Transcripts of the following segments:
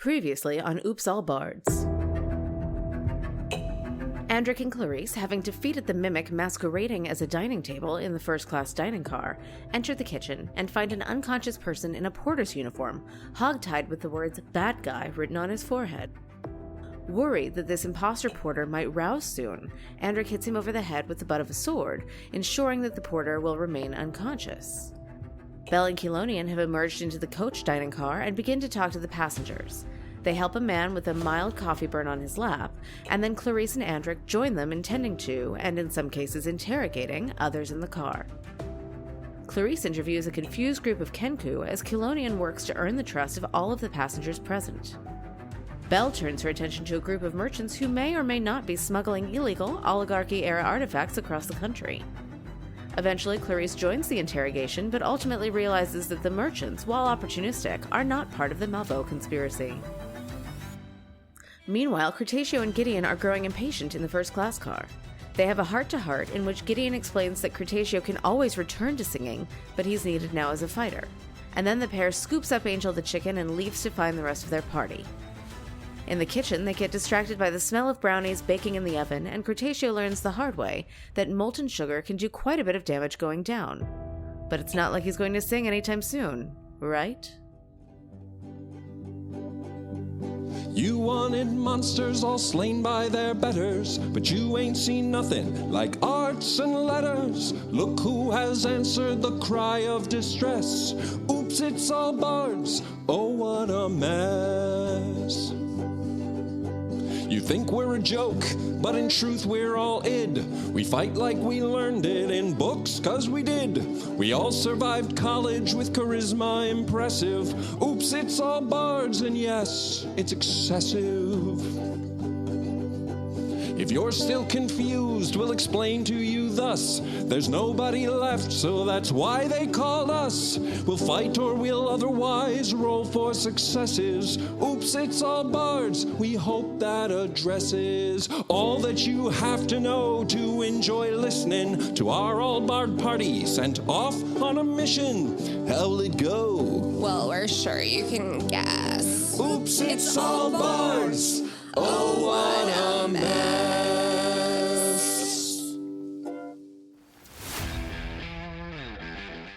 Previously on Oops All Bards. Andric and Clarice, having defeated the mimic masquerading as a dining table in the first-class dining car, enter the kitchen and find an unconscious person in a porter's uniform, hogtied with the words "bad guy" written on his forehead. Worried that this imposter porter might rouse soon, Andric hits him over the head with the butt of a sword, ensuring that the porter will remain unconscious. Belle and Kelonian have emerged into the coach dining car and begin to talk to the passengers. They help a man with a mild coffee burn on his lap, and then Clarice and Andric join them in tending to, and in some cases interrogating, others in the car. Clarice interviews a confused group of Kenku as Kelonian works to earn the trust of all of the passengers present. Belle turns her attention to a group of merchants who may or may not be smuggling illegal oligarchy-era artifacts across the country. Eventually, Clarice joins the interrogation, but ultimately realizes that the merchants, while opportunistic, are not part of the Malveaux conspiracy. Meanwhile, Cretaceous and Gideon are growing impatient in the first-class car. They have a heart-to-heart in which Gideon explains that Cretaceous can always return to singing, but he's needed now as a fighter. And then the pair scoops up Angel the chicken and leaves to find the rest of their party. In the kitchen, they get distracted by the smell of brownies baking in the oven, and Cretaceous learns the hard way that molten sugar can do quite a bit of damage going down. But it's not like he's going to sing anytime soon, right? You wanted monsters all slain by their betters, but you ain't seen nothing like arts and letters. Look who has answered the cry of distress. Oops, it's all bards. Oh, what a mess. You think we're a joke, but in truth we're all id. We fight like we learned it in books, 'cause we did. We all survived college with charisma impressive. Oops, it's all bards, and yes, it's excessive. If you're still confused, we'll explain to you thus. There's nobody left, so that's why they called us. We'll fight or we'll otherwise roll for successes. Oops, it's all bards. We hope that addresses all that you have to know to enjoy listening to our all bard party sent off on a mission. How'll it go? Well, we're sure you can guess. Oops, it's all bards. Oh, what a mess.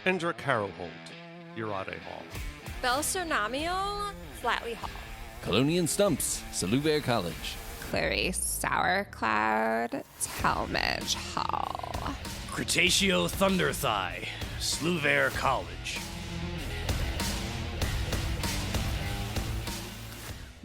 Andric Harrowhold, Urade Hall. Belsornamio, Flatley Hall. Kelonian Stumps, Saluver College. Clarice Sauercloud, Talmadge Hall. Cretaceous Thunderthigh, Sluvair College.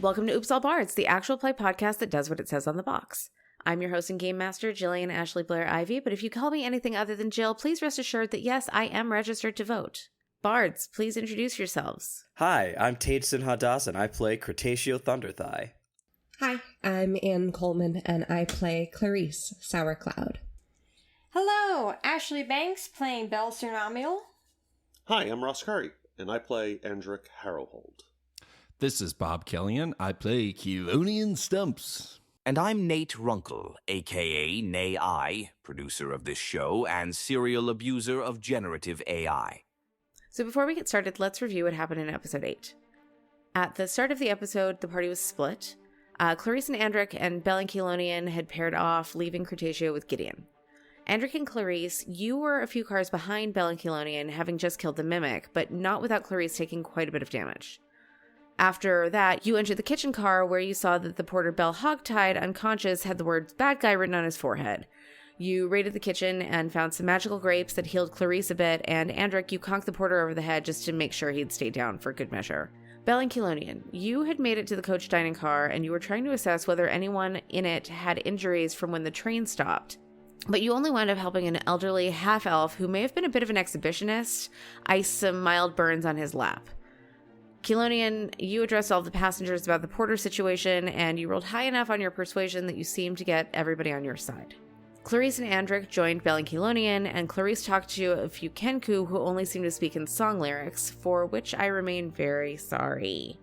Welcome to Oops All Bards, the actual play podcast that does what it says on the box. I'm your host and game master, Jillian Ashley Blair Ivy, but if you call me anything other than Jill, please rest assured that yes, I am registered to vote. Bards, please introduce yourselves. Hi, I'm Tateson Hadas, and I play Cretaceous Thunderthigh. Hi, I'm Ann Coleman, and I play Clarice Sauercloud. Hello, Ashley Banks playing Belsornamio. Hi, I'm Ross Curry, and I play Andric Harrowhold. This is Bob Kellyan. I play Kelonian Stumps. And I'm Nate Runkle, a.k.a. Nay I, producer of this show and serial abuser of generative AI. So before we get started, let's review what happened in episode 8. At the start of the episode, the party was split. Clarice and Andric and Belle and Kelonian had paired off, leaving Cretaceous with Gideon. Andric and Clarice, you were a few cars behind Belle and Kelonian, having just killed the mimic, but not without Clarice taking quite a bit of damage. After that, you entered the kitchen car where you saw that the porter Belle hogtied, unconscious, had the words "bad guy" written on his forehead. You raided the kitchen and found some magical grapes that healed Clarice a bit, and Andric, you conked the porter over the head just to make sure he'd stay down for good measure. Belle and Kelonian, you had made it to the coach dining car, and you were trying to assess whether anyone in it had injuries from when the train stopped. But you only wound up helping an elderly half-elf who may have been a bit of an exhibitionist ice some mild burns on his lap. Kelonian, you addressed all of the passengers about the porter situation, and you rolled high enough on your persuasion that you seemed to get everybody on your side. Clarice and Andric joined Belle and Kelonian, and Clarice talked to a few Kenku who only seemed to speak in song lyrics, for which I remain very sorry.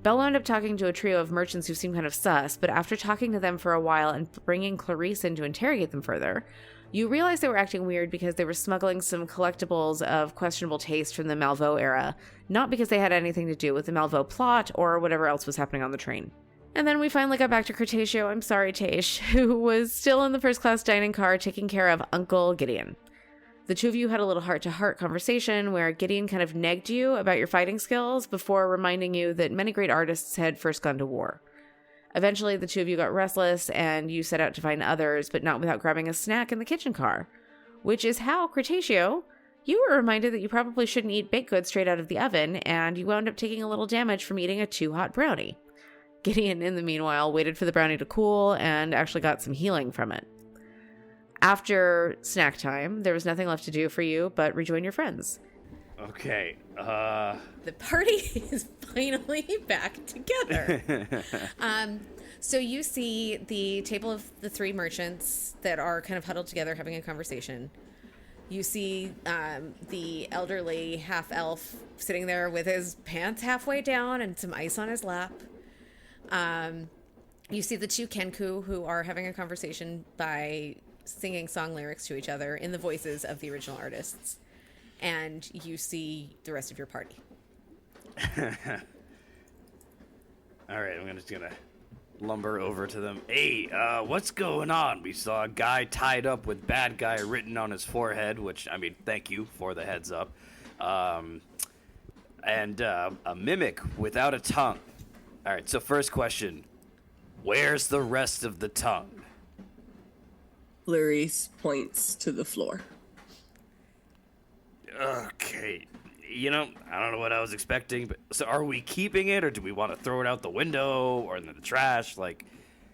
Belle wound up talking to a trio of merchants who seemed kind of sus, but after talking to them for a while and bringing Clarice in to interrogate them further, You realize they were acting weird because they were smuggling some collectibles of questionable taste from the Malveaux era, not because they had anything to do with the Malveaux plot or whatever else was happening on the train. And then we finally got back to Cretaceous, I'm sorry, Taish, who was still in the first-class dining car taking care of Uncle Gideon. The two of you had a little heart-to-heart conversation where Gideon kind of negged you about your fighting skills before reminding you that many great artists had first gone to war. Eventually, the two of you got restless and you set out to find others, but not without grabbing a snack in the kitchen car, which is how, Cretaceous, you were reminded that you probably shouldn't eat baked goods straight out of the oven, and you wound up taking a little damage from eating a too-hot brownie. Gideon, in the meanwhile, waited for the brownie to cool and actually got some healing from it. After snack time, there was nothing left to do for you but rejoin your friends. Okay, The party is finally back together. So you see the table of the three merchants that are kind of huddled together having a conversation. You see the elderly half-elf sitting there with his pants halfway down and some ice on his lap. You see the two Kenku who are having a conversation by singing song lyrics to each other in the voices of the original artists. And you see the rest of your party. all right, I'm just gonna lumber over to them. Hey, what's going on? We saw a guy tied up with bad guy written on his forehead, which, I mean, thank you for the heads up. And a mimic without a tongue. All right, so first question. Where's the rest of the tongue? Clarice points to the floor. Okay, you know, I don't know what I was expecting, but so are we keeping it, or do we want to throw it out the window or in the trash? Like,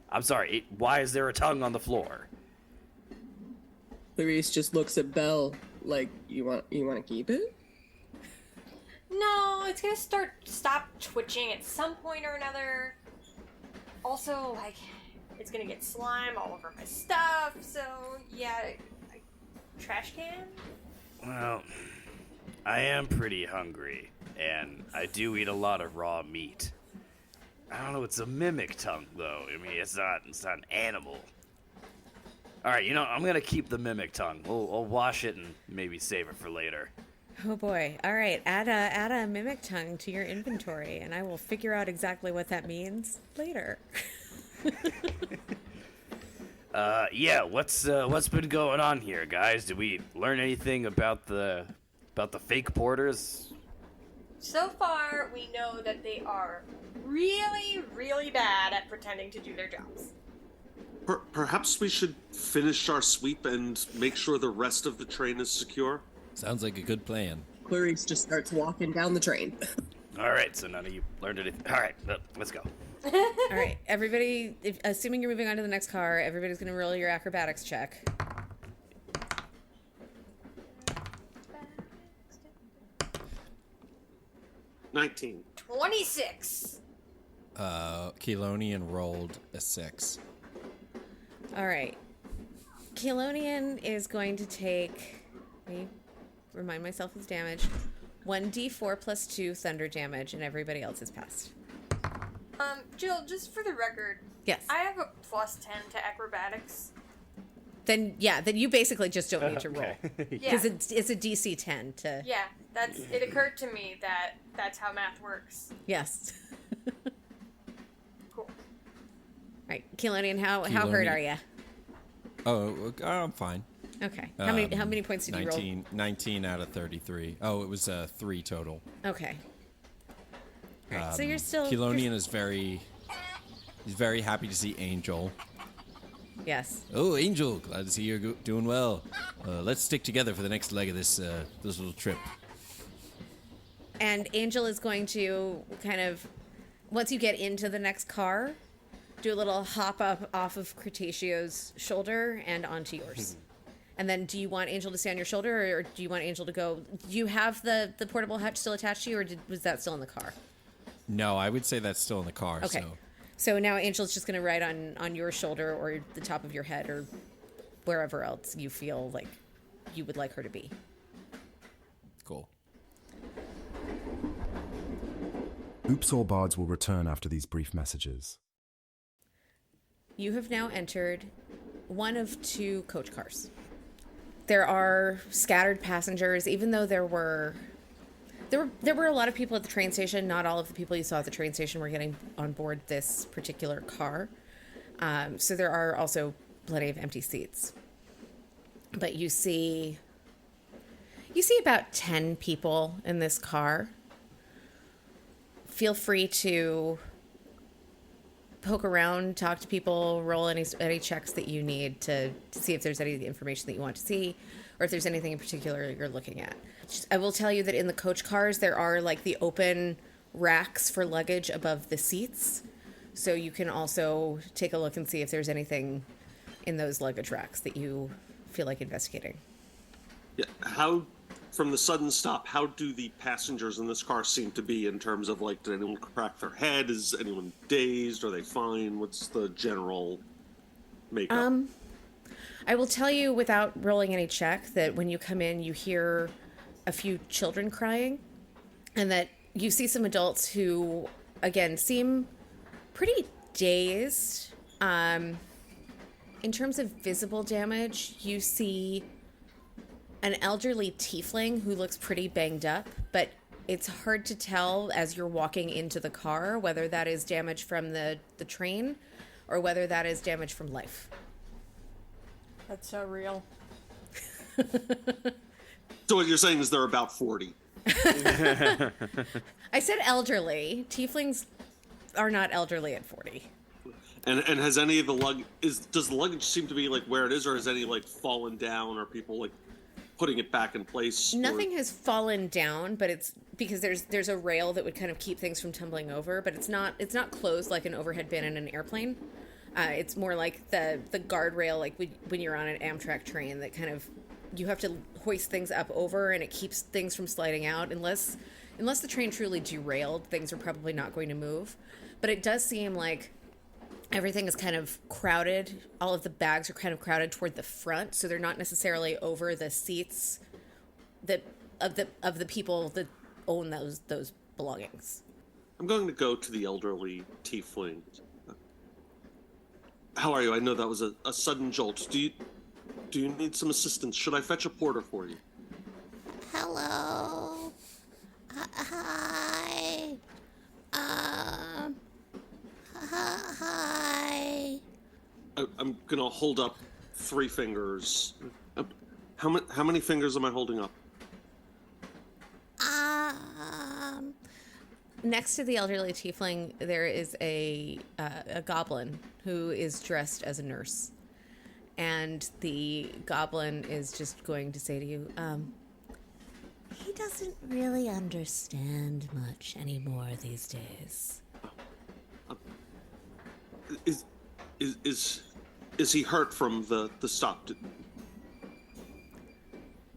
I'm sorry, why is there a tongue on the floor? Clarice just looks at Belle like, you want to keep it? No, it's gonna stop twitching at some point or another. Also, like, it's gonna get slime all over my stuff, so yeah, trash can? Well, I am pretty hungry, and I do eat a lot of raw meat. I don't know, it's a mimic tongue, though. I mean, it's not an animal. All right, you know, I'm gonna keep the mimic tongue. We'll wash it and maybe save it for later. Oh boy. All right. Add a mimic tongue to your inventory, and I will figure out exactly what that means later. Yeah, what's been going on here, guys? Did we learn anything about the fake porters? So far, we know that they are really, really bad at pretending to do their jobs. Perhaps we should finish our sweep and make sure the rest of the train is secure? Sounds like a good plan. Clarice just starts walking down the train. All right, so none of you learned anything. All right, let's go. All right, everybody, assuming you're moving on to the next car, everybody's going to roll your acrobatics check. $19. 26. Kelonian rolled a 6. All right. Kelonian is going to take, let me remind myself his damage, 1d4 plus 2 thunder damage, and everybody else is passed. Jill, just for the record. Yes. I have a plus 10 to acrobatics. Then you basically just don't need to roll. Because Yeah. it's a DC 10 to... Yeah, it occurred to me that that's how math works. Yes. Cool. All right, Kelonian, how hurt are you? Oh, I'm fine. Okay. How many points did you roll? 19 out of 33. Oh, it was 3 total. Okay. All right, so you're still... Kelonian is very happy to see Angel. Yes. Oh, Angel, glad to see you're doing well. Let's stick together for the next leg of this little trip. And Angel is going to kind of, once you get into the next car, do a little hop up off of Cretaceous' shoulder and onto yours. And then do you want Angel to stay on your shoulder, or do you want Angel to go? Do you have the portable hutch still attached to you, or was that still in the car? No, I would say that's still in the car. Okay. So now Angel's just going to ride on your shoulder or the top of your head or wherever else you feel like you would like her to be. Cool. Oops All Bards will return after these brief messages. You have now entered one of 2 coach cars. There are scattered passengers, even though there were a lot of people at the train station. Not all of the people you saw at the train station were getting on board this particular car. So there are also plenty of empty seats. But you see about 10 people in this car. Feel free to poke around, talk to people, roll any checks that you need to see if there's any information that you want to see, or if there's anything in particular you're looking at. I will tell you that in the coach cars, there are like the open racks for luggage above the seats. So you can also take a look and see if there's anything in those luggage racks that you feel like investigating. Yeah, from the sudden stop, how do the passengers in this car seem to be in terms of, like, did anyone crack their head? Is anyone dazed? Are they fine? What's the general makeup? I will tell you without rolling any check that when you come in, you hear a few children crying, and that you see some adults who, again, seem pretty dazed. In terms of visible damage, you see an elderly tiefling who looks pretty banged up, but it's hard to tell as you're walking into the car whether that is damage from the train or whether that is damage from life. That's so real. So what you're saying is they're about 40. I said elderly. Tieflings are not elderly at 40. And has any of the does the luggage seem to be like where it is, or has any like fallen down, or people like putting it back in place? Nothing has fallen down, but it's because there's a rail that would kind of keep things from tumbling over, but it's not closed like an overhead bin in an airplane. It's more like the guardrail, like when you're on an Amtrak train, that kind of you have to hoist things up over, and it keeps things from sliding out. Unless the train truly derailed, things are probably not going to move. But it does seem like everything is kind of crowded. All of the bags are kind of crowded toward the front, so they're not necessarily over the seats of the people that own those belongings. I'm going to go to the elderly tiefling. How are you? I know that was a sudden jolt. Do you need some assistance? Should I fetch a porter for you? Hello. Hi. Hi. I'm gonna hold up 3 fingers. How many fingers am I holding up? Next to the elderly tiefling, there is a goblin who is dressed as a nurse. And the goblin is just going to say to you, He doesn't really understand much anymore these days. Is he hurt from the stop?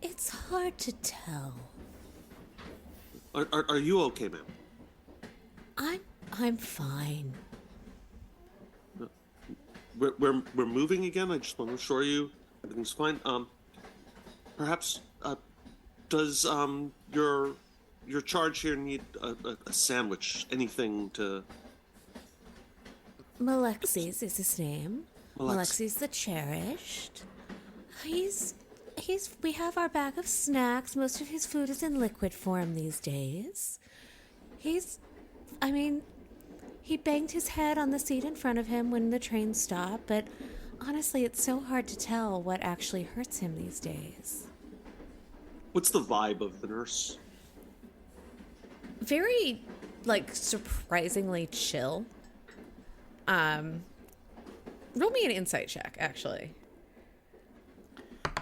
It's hard to tell. Are you okay, ma'am? I'm fine. We're moving again. I just want to assure you everything's fine. Perhaps does your charge here need a sandwich? Anything to? Malexis is his name. Malexis Malexis the Cherished. We have our bag of snacks. Most of his food is in liquid form these days. He banged his head on the seat in front of him when the train stopped, but honestly, it's so hard to tell what actually hurts him these days. What's the vibe of the nurse? very, surprisingly chill. Roll me an insight check, actually.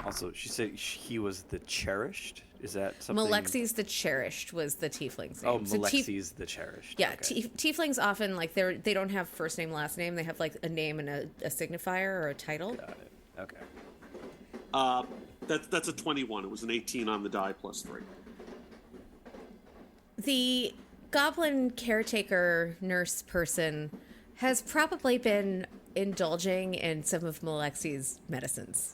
Also, she said he was the cherished? Is that something? Malexis the Cherished was the tiefling's name. Oh, Malexis the Cherished. Yeah, okay. Tieflings often, they don't have first name, last name. They have, a name and a signifier or a title. Got it. Okay. That's a 21. It was an 18 on the die plus 3. The goblin caretaker nurse person has probably been indulging in some of Malexis' medicines.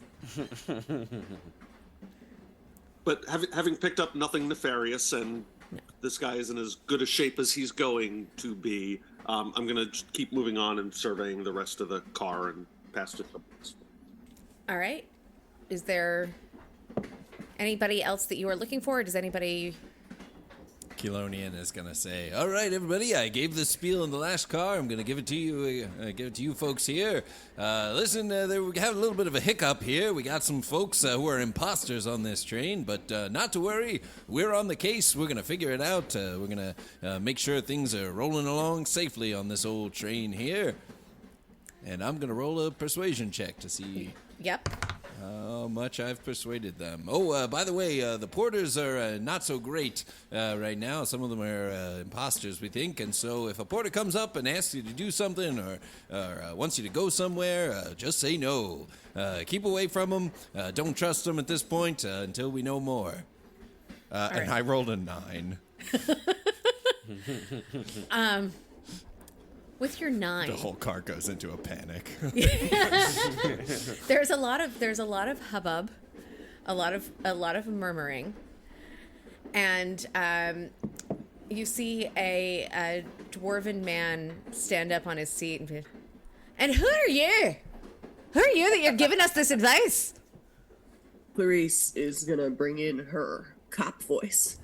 But having picked up nothing nefarious, and this guy is in as good a shape as he's going to be, I'm going to keep moving on and surveying the rest of the car and past it. All right. Is there Anybody else that you are looking for? Or does anybody... Kelonian is gonna say, "All right, everybody, I gave the spiel in the last car. I'm gonna give it to you. Give it to you folks here. Listen, we have a little bit of a hiccup here. We got some folks who are imposters on this train, but not to worry. We're on the case. We're gonna figure it out. We're gonna make sure things are rolling along safely on this old train here. And I'm gonna roll a persuasion check to see." Yep. How much I've persuaded them. Oh, by the way, the porters are not so great right now. Some of them are imposters, we think. And so if a porter comes up and asks you to do something or wants you to go somewhere, just say no. Keep away from them. Don't trust them at this point until we know more. And right. I rolled a 9. With your 9, the whole car goes into a panic. There's a lot of hubbub, a lot of murmuring, and you see a dwarven man stand up on his seat and be, "And who are you? Who are you that you're giving us this advice?" Clarice is gonna bring in her cop voice,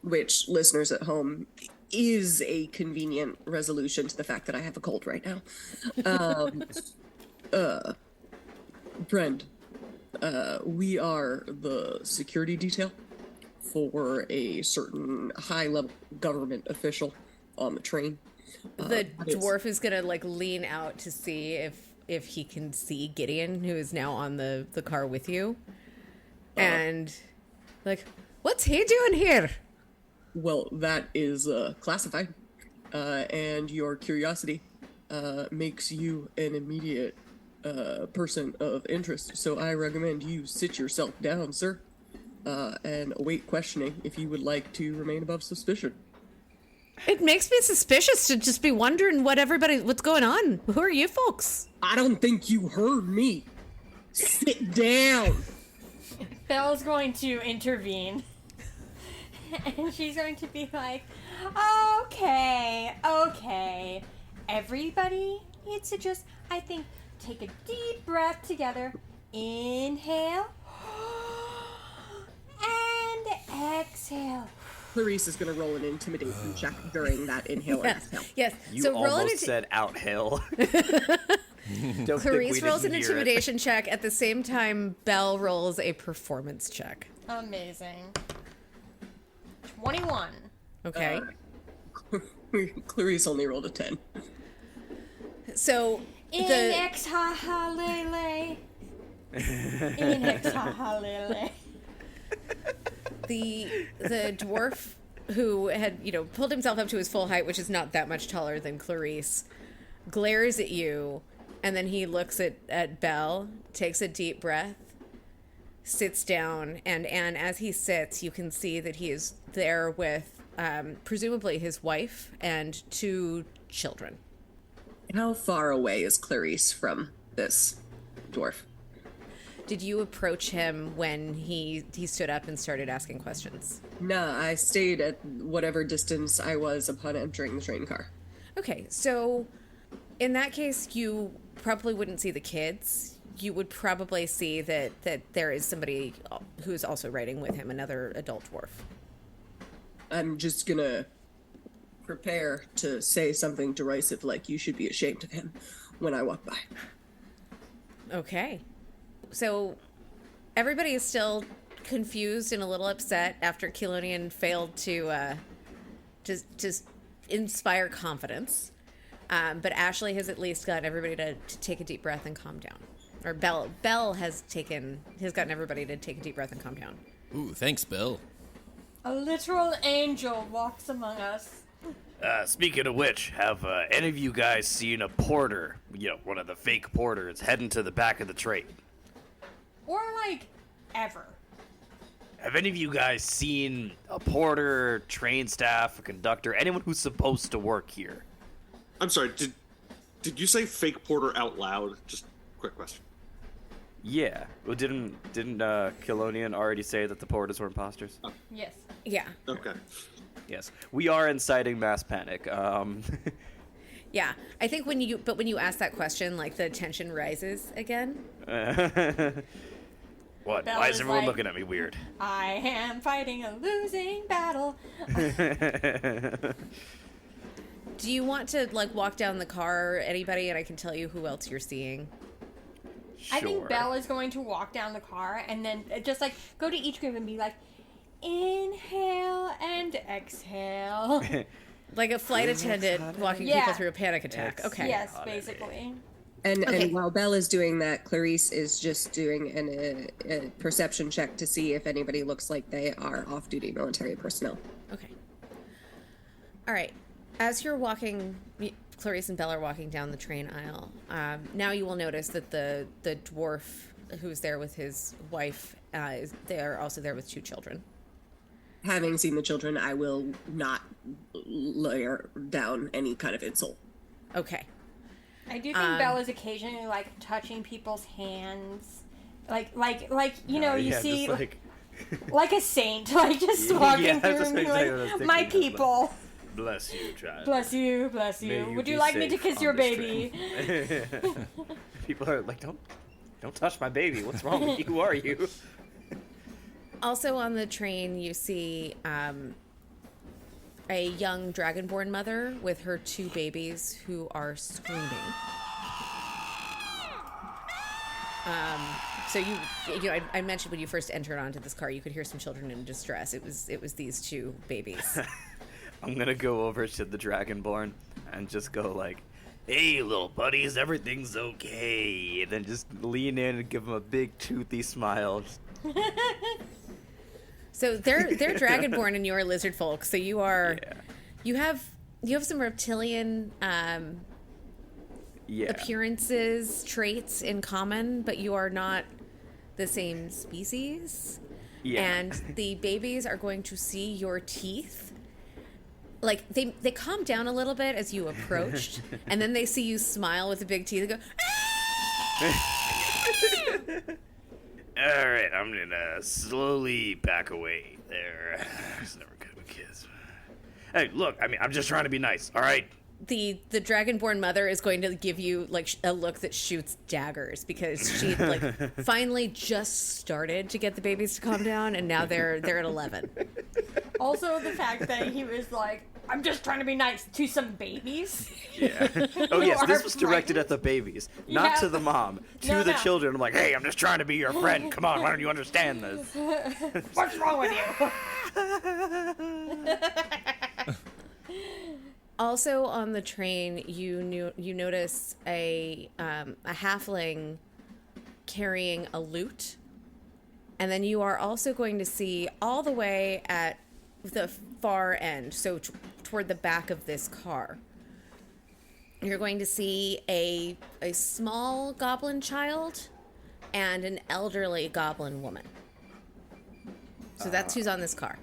which listeners at home is a convenient resolution to the fact that I have a cold right now. Brend, we are the security detail for a certain high-level government official on the train. The dwarf is gonna lean out to see if he can see Gideon, who is now on the car with you, and what's he doing here? Well, that is classified, and your curiosity makes you an immediate person of interest. So I recommend you sit yourself down, sir, and await questioning if you would like to remain above suspicion. It makes me suspicious to just be wondering what's going on. Who are you folks? I don't think you heard me. Sit down. Belle's going to intervene. And she's going to be like, okay, everybody needs to just, I think, take a deep breath together, inhale, and exhale. Clarice is going to roll an intimidation check during that inhale and exhale. Yes, You so almost said outhale. Clarice rolls an intimidation check. At the same time, Belle rolls a performance check. Amazing. 21. Okay. Clarice only rolled a 10. So Inexhalele. Inexhalele. The dwarf who had, pulled himself up to his full height, which is not that much taller than Clarice, glares at you, and then he looks at Belle, takes a deep breath, sits down, and as he sits, you can see that he is there with presumably his wife and 2 children. How far away is Clarice from this dwarf? Did you approach him when he stood up and started asking questions? Nah, I stayed at whatever distance I was upon entering the train car. Okay, so in that case, you probably wouldn't see the kids. You would probably see that there is somebody who's also riding with him, another adult dwarf. I'm just gonna prepare to say something derisive like, "You should be ashamed of him," when I walk by. Okay. So everybody is still confused and a little upset after Kelonian failed to just inspire confidence. But Ashley has at least gotten everybody to take a deep breath and calm down. Or Belle has gotten everybody to take a deep breath and calm down. Ooh, thanks, Belle. A literal angel walks among us. Speaking of which, have any of you guys seen a porter, one of the fake porters, heading to the back of the train? Or, ever. Have any of you guys seen a porter, train staff, a conductor, anyone who's supposed to work here? I'm sorry, did you say fake porter out loud? Just quick question. Yeah. Well, didn't Kelonian already say that the porters were imposters? Oh. Yes. Yeah. Okay. Yes. We are inciting mass panic. Yeah. I think when you ask that question, the tension rises again. What? Belle Why is is everyone like, looking at me weird? I am fighting a losing battle. Do you want to like walk down the car, anybody, and I can tell you who else you're seeing? Sure. I think Belle is going to walk down the car and then just like go to each group and be like, inhale and exhale. Like a flight attendant walking people through a panic attack. Okay. Yes, basically. And while Belle is doing that, Clarice is just doing a perception check to see if anybody looks like they are off-duty military personnel. Okay. All right. As you're walking, Clarice and Belle are walking down the train aisle. Now you will notice that the dwarf who's there with his wife, they are also there with 2 children. Having seen the children, I will not layer down any kind of insult. Okay. I do think Belle is occasionally like touching people's hands, like you know, you see like a saint, like just walking through and be like, my people. Bless you, child. Bless you, bless you. Would you like me to kiss your baby? People are like, don't touch my baby. What's wrong with you? Who are you? Also on the train, you see a young dragonborn mother with her 2 babies who are screaming. So you know, I mentioned when you first entered onto this car, you could hear some children in distress. It was these 2 babies. I'm gonna go over to the dragonborn and just go like, "Hey, little buddies, everything's okay," and then just lean in and give them a big toothy smile. So they're dragonborn and you are lizard folk. So you are, you have some reptilian appearances, traits in common, but you are not the same species. Yeah. And the babies are going to see your teeth. Like they calm down a little bit as you approached, and then they see you smile with the big teeth and go. All right, I'm gonna slowly back away there. It's never good with kids. Hey, look, I mean, I'm just trying to be nice, all right? The dragonborn mother is going to give you like a look that shoots daggers because she like finally just started to get the babies to calm down, and now they're at 11. Also, the fact that he was like, I'm just trying to be nice to some babies. Yeah. Oh, yes, this was directed at the babies, not to the mom, to the children. I'm like, hey, I'm just trying to be your friend. Come on, why don't you understand this? What's wrong with you? Also on the train, you notice a halfling carrying a lute, and then you are also going to see all the way at the far end, so toward the back of this car, you're going to see a small goblin child and an elderly goblin woman. So that's who's on this car.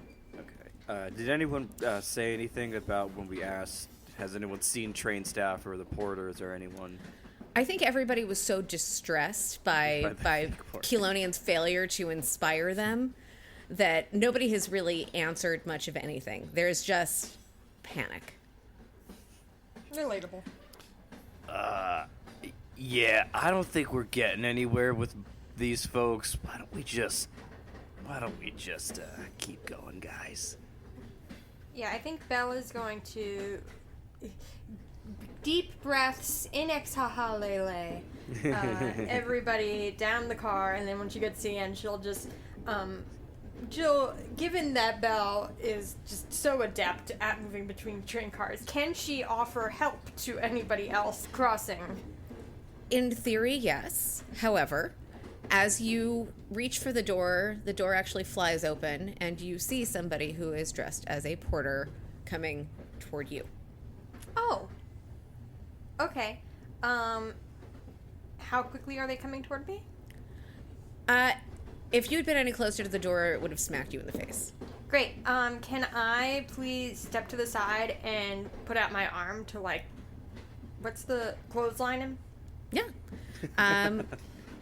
Did anyone say anything about when we asked, has anyone seen train staff or the porters or anyone? I think everybody was so distressed by Kelonian's failure to inspire them that nobody has really answered much of anything. There's just panic. Relatable. Yeah, I don't think we're getting anywhere with these folks. Why don't we just keep going, guys? Yeah, I think Belle is going to deep breaths in exhalele. Everybody down the car, and then when she gets to the end, she'll just Jill, given that Belle is just so adept at moving between train cars, can she offer help to anybody else crossing? In theory, yes. However, as you reach for the door actually flies open, and you see somebody who is dressed as a porter coming toward you. Oh. Okay. How quickly are they coming toward me? If you'd been any closer to the door, it would have smacked you in the face. Great. Can I please step to the side and put out my arm to, like, what's the clothesline him? Yeah.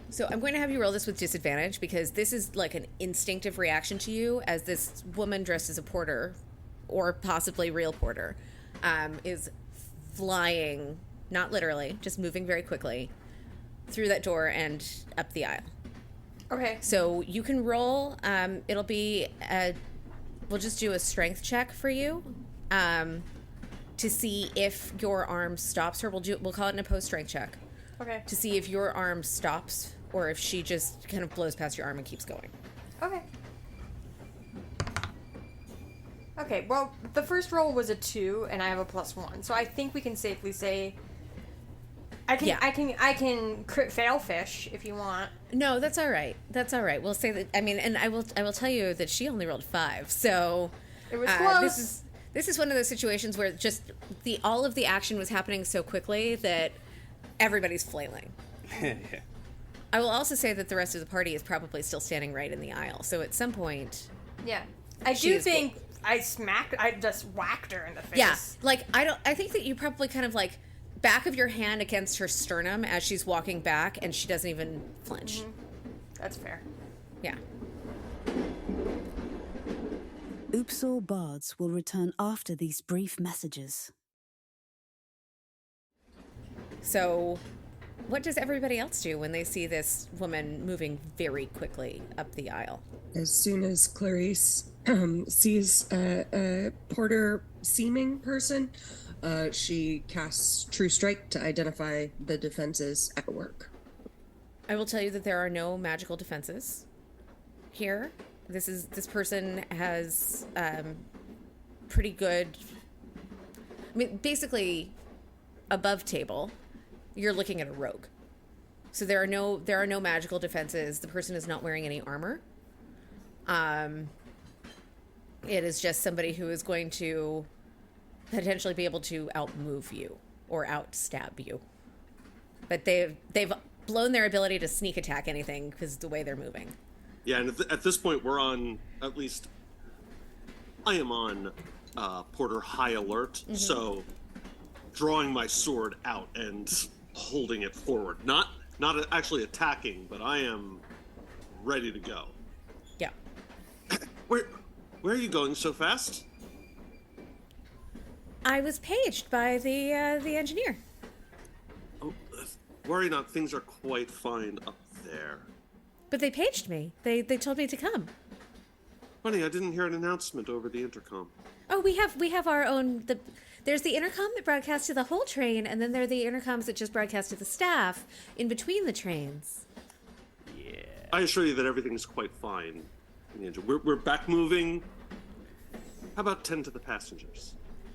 So I'm going to have you roll this with disadvantage because this is like an instinctive reaction to you as this woman dressed as a porter, or possibly real porter, is flying, not literally, just moving very quickly through that door and up the aisle. Okay. So you can roll. It'll be we'll just do a strength check for you, to see if your arm stops her. We'll call it an opposed strength check. Okay. To see if your arm stops or if she just kind of blows past your arm and keeps going. Okay. Okay, well, the first roll was a 2, and I have a +1, so I think we can safely say I can crit fail fish if you want. No, that's all right. That's all right. We'll say that. I mean, and I will tell you that she only rolled 5, so it was close. This is one of those situations where just all of the action was happening so quickly that everybody's flailing. I will also say that the rest of the party is probably still standing right in the aisle. So at some point, yeah, I do think I just whacked her in the face. Yeah, like I think that you probably kind of like back of your hand against her sternum as she's walking back, and she doesn't even flinch. Mm-hmm. That's fair. Yeah. Oops All Bards will return after these brief messages. So, what does everybody else do when they see this woman moving very quickly up the aisle? As soon as Clarice sees a Porter seeming person, she casts True Strike to identify the defenses at work. I will tell you that there are no magical defenses here. This person has pretty good. I mean, basically, above table, you're looking at a rogue. So there are no magical defenses. The person is not wearing any armor. It is just somebody who is going to potentially be able to outmove you or outstab you. But they've blown their ability to sneak attack anything because of the way they're moving. Yeah, and at this point, we're on, at least, I am on Porter high alert, so drawing my sword out and holding it forward. Not actually attacking, but I am ready to go. Yeah. Where are you going so fast? I was paged by the engineer. Oh, worry not, things are quite fine up there. But they paged me. They told me to come. Funny, I didn't hear an announcement over the intercom. Oh, we have our own. There's the intercom that broadcasts to the whole train, and then there are the intercoms that just broadcast to the staff in between the trains. Yeah. I assure you that everything is quite fine in the engine. We're back moving. How about tend to the passengers?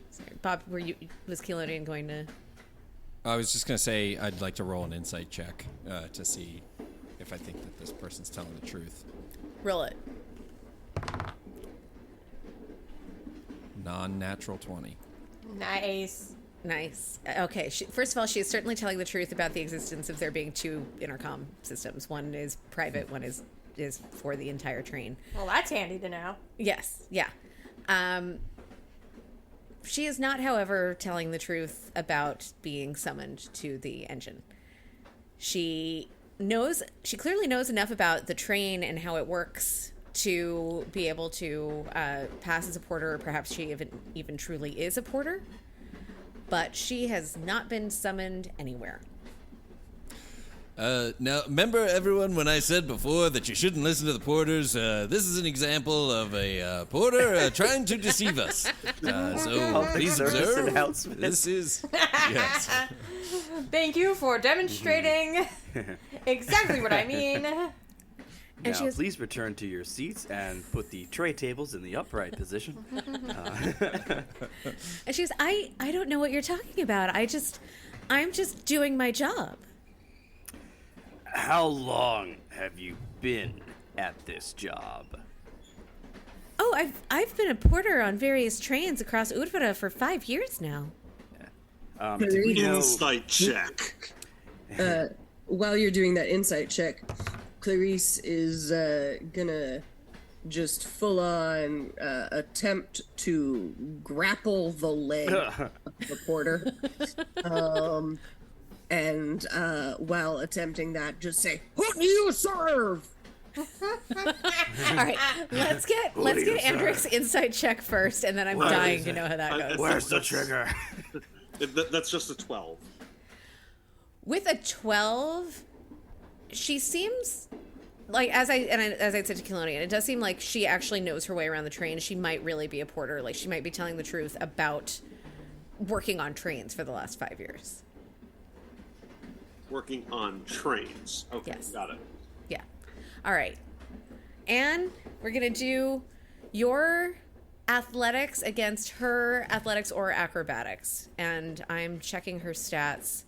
Sorry, Bob, was Keylonian going to? I was just going to say I'd like to roll an insight check to see if I think that this person's telling the truth. Roll it. Non-natural 20. Nice. Okay. First of all, she is certainly telling the truth about the existence of there being 2 intercom systems. One is private, one is for the entire train. Well, that's handy to know. Yes. Yeah. She is not, however, telling the truth about being summoned to the engine. She clearly knows enough about the train and how it works to be able to pass as a porter, or perhaps she even truly is a porter. But she has not been summoned anywhere. Now, remember everyone when I said before that you shouldn't listen to the porters? This is an example of a porter trying to deceive us. So please observe. This is... Yes. Thank you for demonstrating exactly what I mean. And now, please return to your seats and put the tray tables in the upright position. And she goes, I don't know what you're talking about. I'm just doing my job. How long have you been at this job? Oh, I've been a porter on various trains across Udvara for 5 years now. Insight check. While you're doing that insight check, Clarice is gonna just full on attempt to grapple the leg of the porter. And while attempting that, just say, "Who do you serve?" All right, let's get Andric's insight check first, and then I'm dying to know how that goes. Where's the trigger? That's just a 12. With a 12, she seems like, as I said to Kelownian, it does seem like she actually knows her way around the train. She might really be a porter. Like, she might be telling the truth about working on trains for the last 5 years. Working on trains. Okay, Yes. got it. Yeah. All right. And we're going to do your athletics against her athletics or acrobatics. And I'm checking her stats.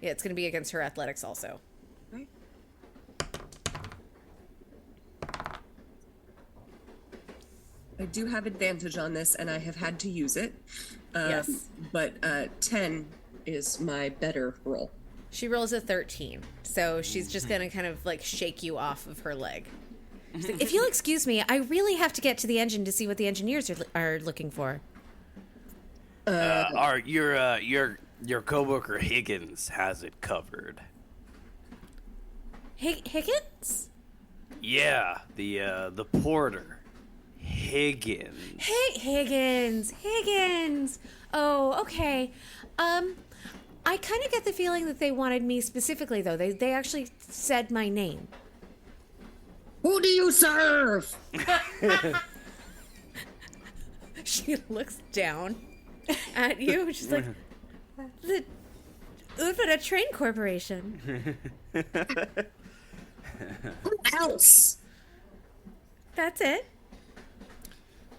Yeah, it's going to be against her athletics also. Right. I do have advantage on this, and I have had to use it. Yes. But 10 is my better roll. She rolls a 13. So she's just going to kind of like shake you off of her leg. She's like, if you'll excuse me, I really have to get to the engine to see what the engineers are looking for. Your coworker Higgins has it covered. Higgins? Yeah, the porter. Higgins. Hey, Higgins. Oh, okay. I kind of get the feeling that they wanted me specifically, though. They actually said my name. Who do you serve? She looks down at you. She's like, the Udvita Train Corporation. Who else? That's it.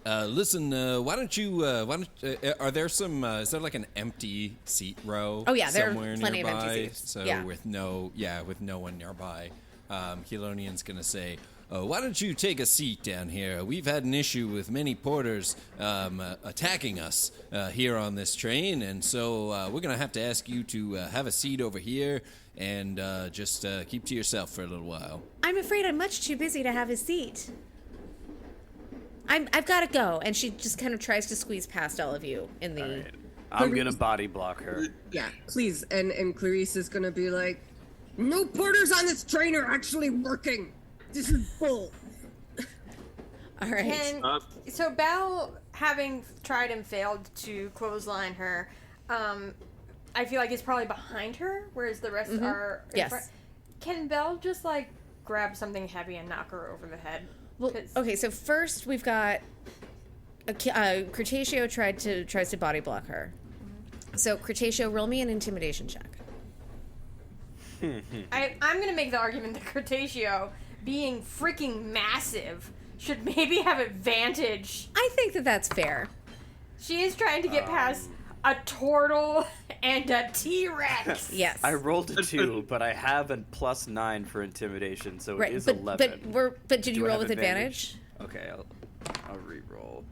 Listen, why don't you, are there some, is there like an empty seat row? Oh, yeah, there are somewhere plenty of nearby? empty seats. So Yeah. with no one nearby, Kelownian's gonna say, why don't you take a seat down here? We've had an issue with many porters attacking us here on this train, and so we're gonna have to ask you to have a seat over here and just keep to yourself for a little while. I'm afraid I'm much too busy to have a seat. I've got to go. And she just kind of tries to squeeze past all of you in the... Right. I'm gonna body block her. Yeah, please. And Clarice is gonna be like, no porters on this train are actually working. This is bull. All right. So Belle, having tried and failed to clothesline her, I feel like it's probably behind her, whereas the rest are in front. Can Belle just like grab something heavy and knock her over the head? Well, okay, so first we've got Cretaceous tries to body block her. So Cretaceous, roll me an intimidation check. I'm gonna make the argument that Cretaceous, being freaking massive, should maybe have advantage. I think that that's fair. She is trying to get past a turtle and a T-Rex. Yes. I rolled a 2, but I have a +9 for intimidation, so it is 11. But did you Do I roll have with advantage? Okay, I'll re-roll.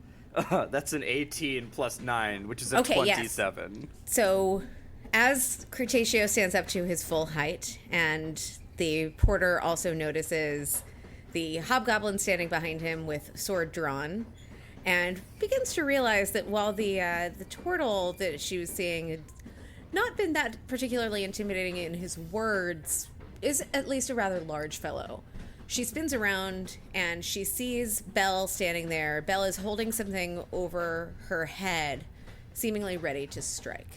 That's an 18 + 9, which is a Okay, 27. Yes. So, as Cretaceous stands up to his full height, and the porter also notices the hobgoblin standing behind him with sword drawn, and begins to realize that while the turtle that she was seeing had not been that particularly intimidating in his words, is at least a rather large fellow. She spins around and she sees Belle standing there. Belle is holding something over her head, seemingly ready to strike.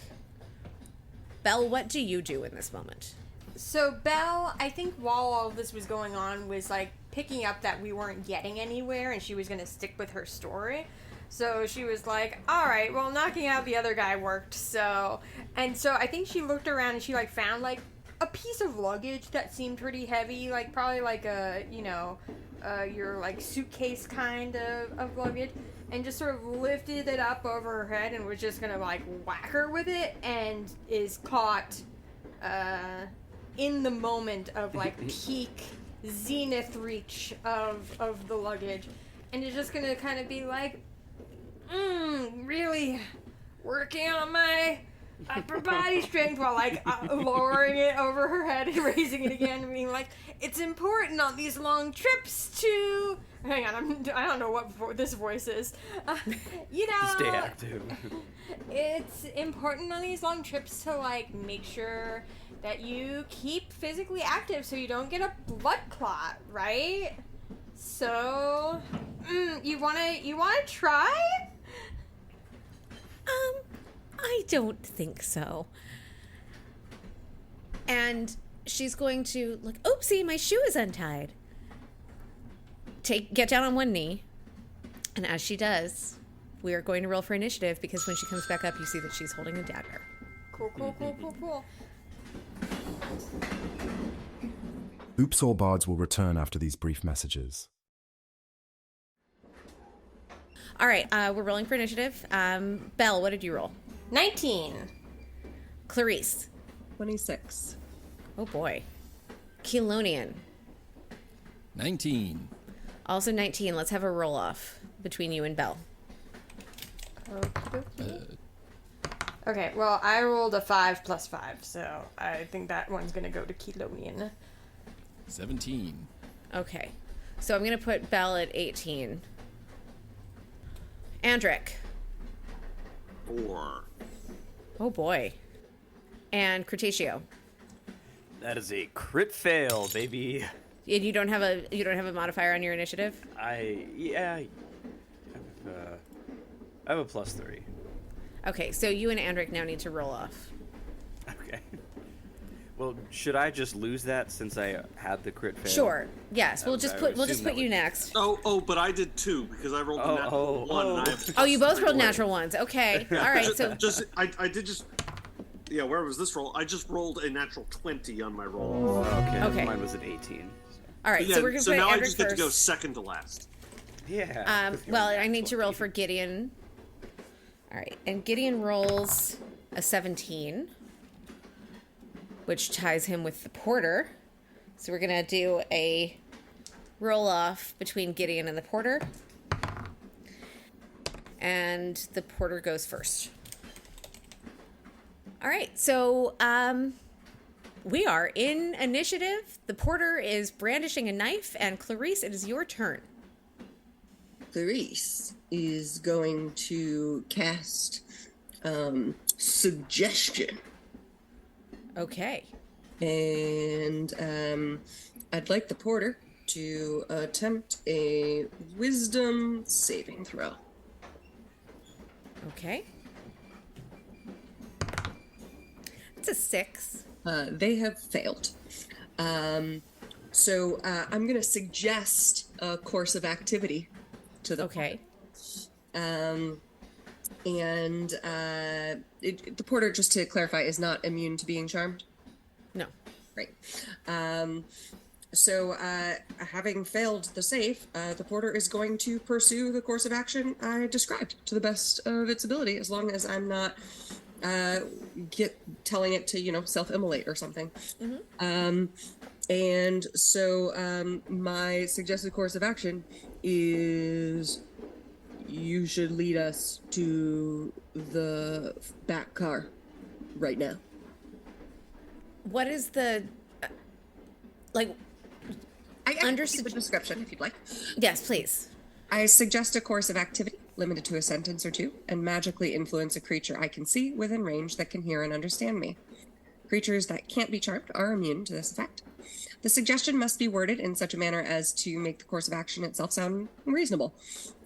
Belle, what do you do in this moment? So Belle, I think while all of this was going on, was like picking up that we weren't getting anywhere and she was going to stick with her story. So she was like, all right, well, knocking out the other guy worked. So I think she looked around and she like found like a piece of luggage that seemed pretty heavy, like probably like a, your like suitcase kind of luggage, and just sort of lifted it up over her head and was just going to like whack her with it, and is caught in the moment of like peak zenith reach of the luggage, and is just gonna kind of be like, really working on my upper body strength while like lowering it over her head and raising it again and being like, it's important on these long trips to hang on, I don't know what this voice is. Stay active. It's important on these long trips to like make sure that you keep physically active so you don't get a blood clot, right? So, you wanna try? I don't think so. And she's going to look, oopsie, my shoe is untied. get down on one knee, and as she does, we are going to roll for initiative because when she comes back up, you see that she's holding a dagger. Cool. Oops, all bards will return after these brief messages. All right, we're rolling for initiative. Belle, what did you roll? 19. Clarice. 26. Oh boy. Kelonian. 19. Also 19. Let's have a roll off between you and Belle. Okay, well, I rolled a 5 plus 5, so I think that one's going to go to Kelonian. 17. Okay. So I'm going to put Belle at 18. Andric. 4. Oh boy. And Cretaceous. That is a crit fail, baby. And you don't have a modifier on your initiative? I have a +3. Okay, so you and Andric now need to roll off. Okay. Well, should I just lose that since I had the crit fail? Sure. Yes, we'll just put you next. Oh, but I did too because I rolled a natural 1 and I have Oh, you both rolled natural ones. Okay. All right. So I did just. Yeah, where was this roll? I just rolled a natural 20 on my roll. Okay. Mine was an 18. All right, Yeah, so we're going to put now Andric I just get to go first. second to last. Yeah. Well, I need to roll for Gideon. All right, and Gideon rolls a 17, which ties him with the porter. So we're going to do a roll-off between Gideon and the porter. And the porter goes first. All right, so we are in initiative. The porter is brandishing a knife, and Clarice, it is your turn. Clarice is going to cast suggestion. Okay. And I'd like the porter to attempt a wisdom saving throw. Okay. It's a 6. They have failed. So I'm going to suggest a course of activity to the okay. porter. The porter, just to clarify, is not immune to being charmed? No. Right. So having failed the save, the porter is going to pursue the course of action I described to the best of its ability, as long as I'm not telling it to, self-immolate or something. Mm-hmm. And so my suggested course of action is you should lead us to the back car right now. What is the I understand the description if you'd like. Yes, please. I suggest a course of activity limited to a sentence or two and magically influence a creature I can see within range that can hear and understand me. Creatures that can't be charmed are immune to this effect. The suggestion must be worded in such a manner as to make the course of action itself sound reasonable.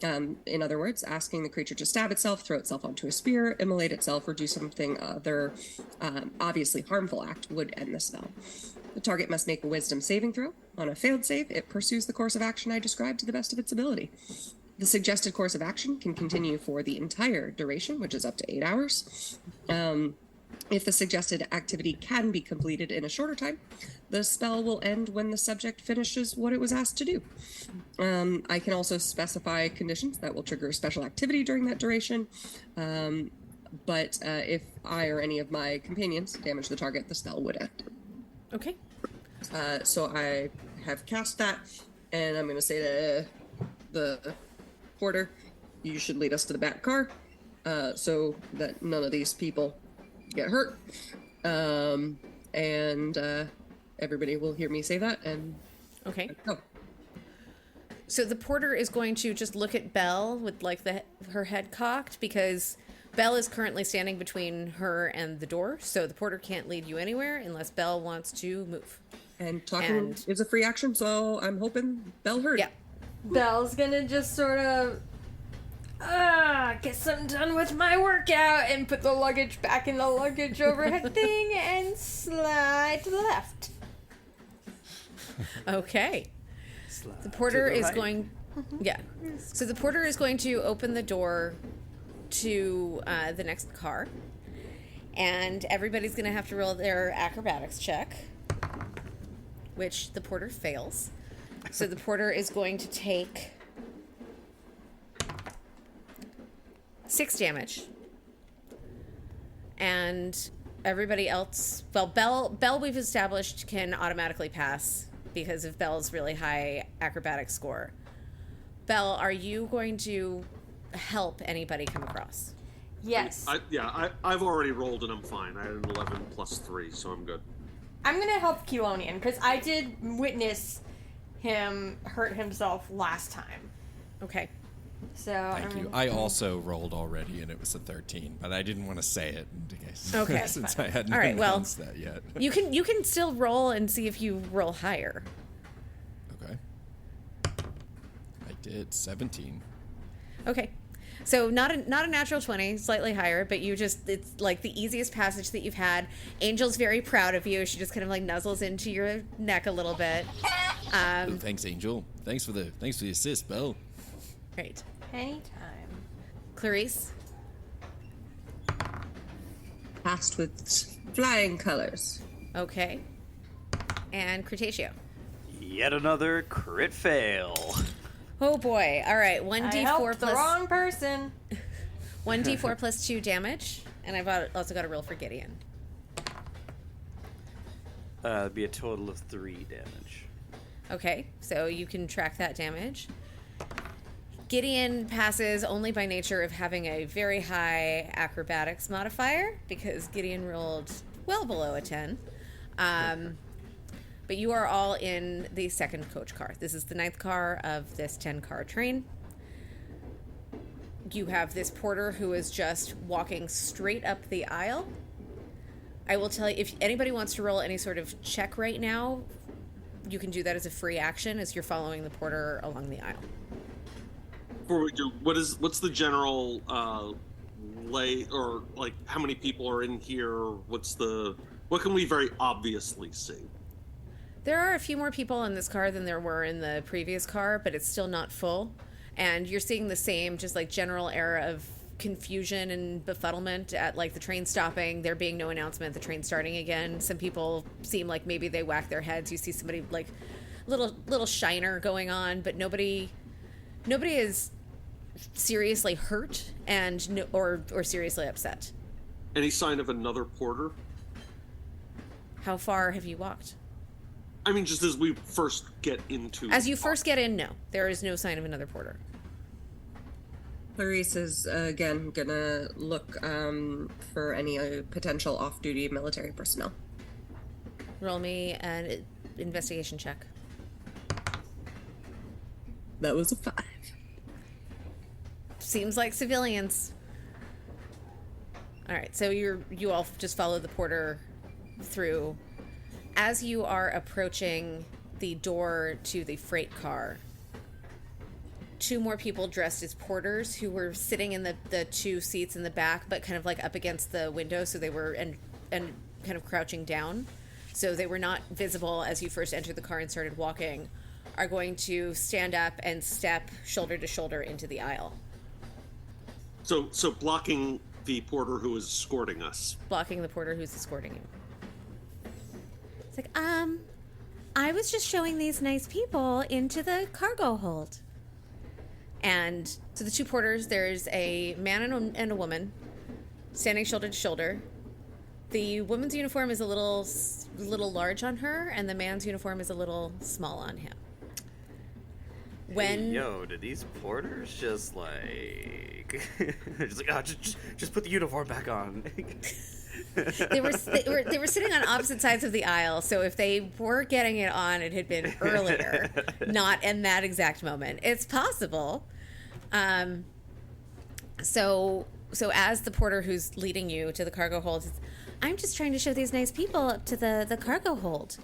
In other words, asking the creature to stab itself, throw itself onto a spear, immolate itself, or do something other obviously harmful act would end the spell. The target must make a wisdom saving throw. On a failed save, it pursues the course of action I described to the best of its ability. The suggested course of action can continue for the entire duration, which is up to 8 hours. If the suggested activity can be completed in a shorter time, the spell will end when the subject finishes what it was asked to do. I can also specify conditions that will trigger special activity during that duration. But if I or any of my companions damage the target, the spell would end. Okay. So I have cast that, and I'm going to say to the porter, you should lead us to the back car so that none of these people get hurt. And everybody will hear me say that, and okay. Go. So the porter is going to just look at Belle with her head cocked, because Belle is currently standing between her and the door, so the porter can't lead you anywhere unless Belle wants to move. And talking is a free action, so I'm hoping Belle heard. Yeah. Belle's gonna just sort of guess I'm done with my workout and put the luggage back in the luggage overhead thing and slide to the left. Okay. The porter to the is right. going... Yeah. So the porter is going to open the door to the next car. And everybody's going to have to roll their acrobatics check, which the porter fails. So the porter is going to take 6 damage. And everybody else... Well, Belle we've established can automatically pass because of Belle's really high acrobatic score. Belle, are you going to help anybody come across? Yes. I've already rolled and I'm fine. I had an 11 plus 3, so I'm good. I'm gonna help Keylonian because I did witness him hurt himself last time. Okay. So Thank you. I also rolled already, and it was a 13, but I didn't want to say it in case Okay. since I hadn't All right, well, announced that yet. You can still roll and see if you roll higher. Okay. I did 17. Okay. So not a natural 20, slightly higher, but it's like the easiest passage that you've had. Angel's very proud of you. She just kind of like nuzzles into your neck a little bit. Oh, thanks, Angel. Thanks for the assist, Belle. Great. Anytime. Clarice? Passed with flying colors. Okay. And Cretaceous? Yet another crit fail. Oh boy. All right. 1d4 I helped plus... the wrong person. 1d4 plus 2 damage. And I've also got a roll for Gideon. It'd be a total of 3 damage. Okay. So you can track that damage. Gideon passes only by nature of having a very high acrobatics modifier because Gideon rolled well below a 10. But you are all in the second coach car. This is the 9th car of this 10-car train. You have this porter who is just walking straight up the aisle. I will tell you, if anybody wants to roll any sort of check right now, you can do that as a free action as you're following the porter along the aisle. Before we do, what's the general lay, or like how many people are in here? What can we very obviously see? There are a few more people in this car than there were in the previous car, but it's still not full. And you're seeing the same, just like general era of confusion and befuddlement at like the train stopping, there being no announcement, the train starting again. Some people seem like maybe they whack their heads. You see somebody like little shiner going on, but nobody is seriously hurt or seriously upset. Any sign of another porter? How far have you walked? I mean, just as we first get into... As you first get in, no. There is no sign of another porter. Clarice is, again, gonna look for any potential off-duty military personnel. Roll me an investigation check. That was a 5. Seems like civilians. All right, so you all just follow the porter through. As you are approaching the door to the freight car, 2 more people dressed as porters who were sitting in the 2 seats in the back, but kind of like up against the window, so they were and kind of crouching down, so they were not visible as you first entered the car and started walking, are going to stand up and step shoulder to shoulder into the aisle. So blocking the porter who is escorting us. Blocking the porter who's escorting you. It's like, I was just showing these nice people into the cargo hold. And so the 2 porters, there's a man and a woman standing shoulder to shoulder. The woman's uniform is a little large on her, and the man's uniform is a little small on him. Hey, did these porters just like just put the uniform back on? They were sitting on opposite sides of the aisle, so if they were getting it on, it had been earlier, not in that exact moment. It's possible. So as the porter who's leading you to the cargo hold says, I'm just trying to show these nice people up to the cargo hold.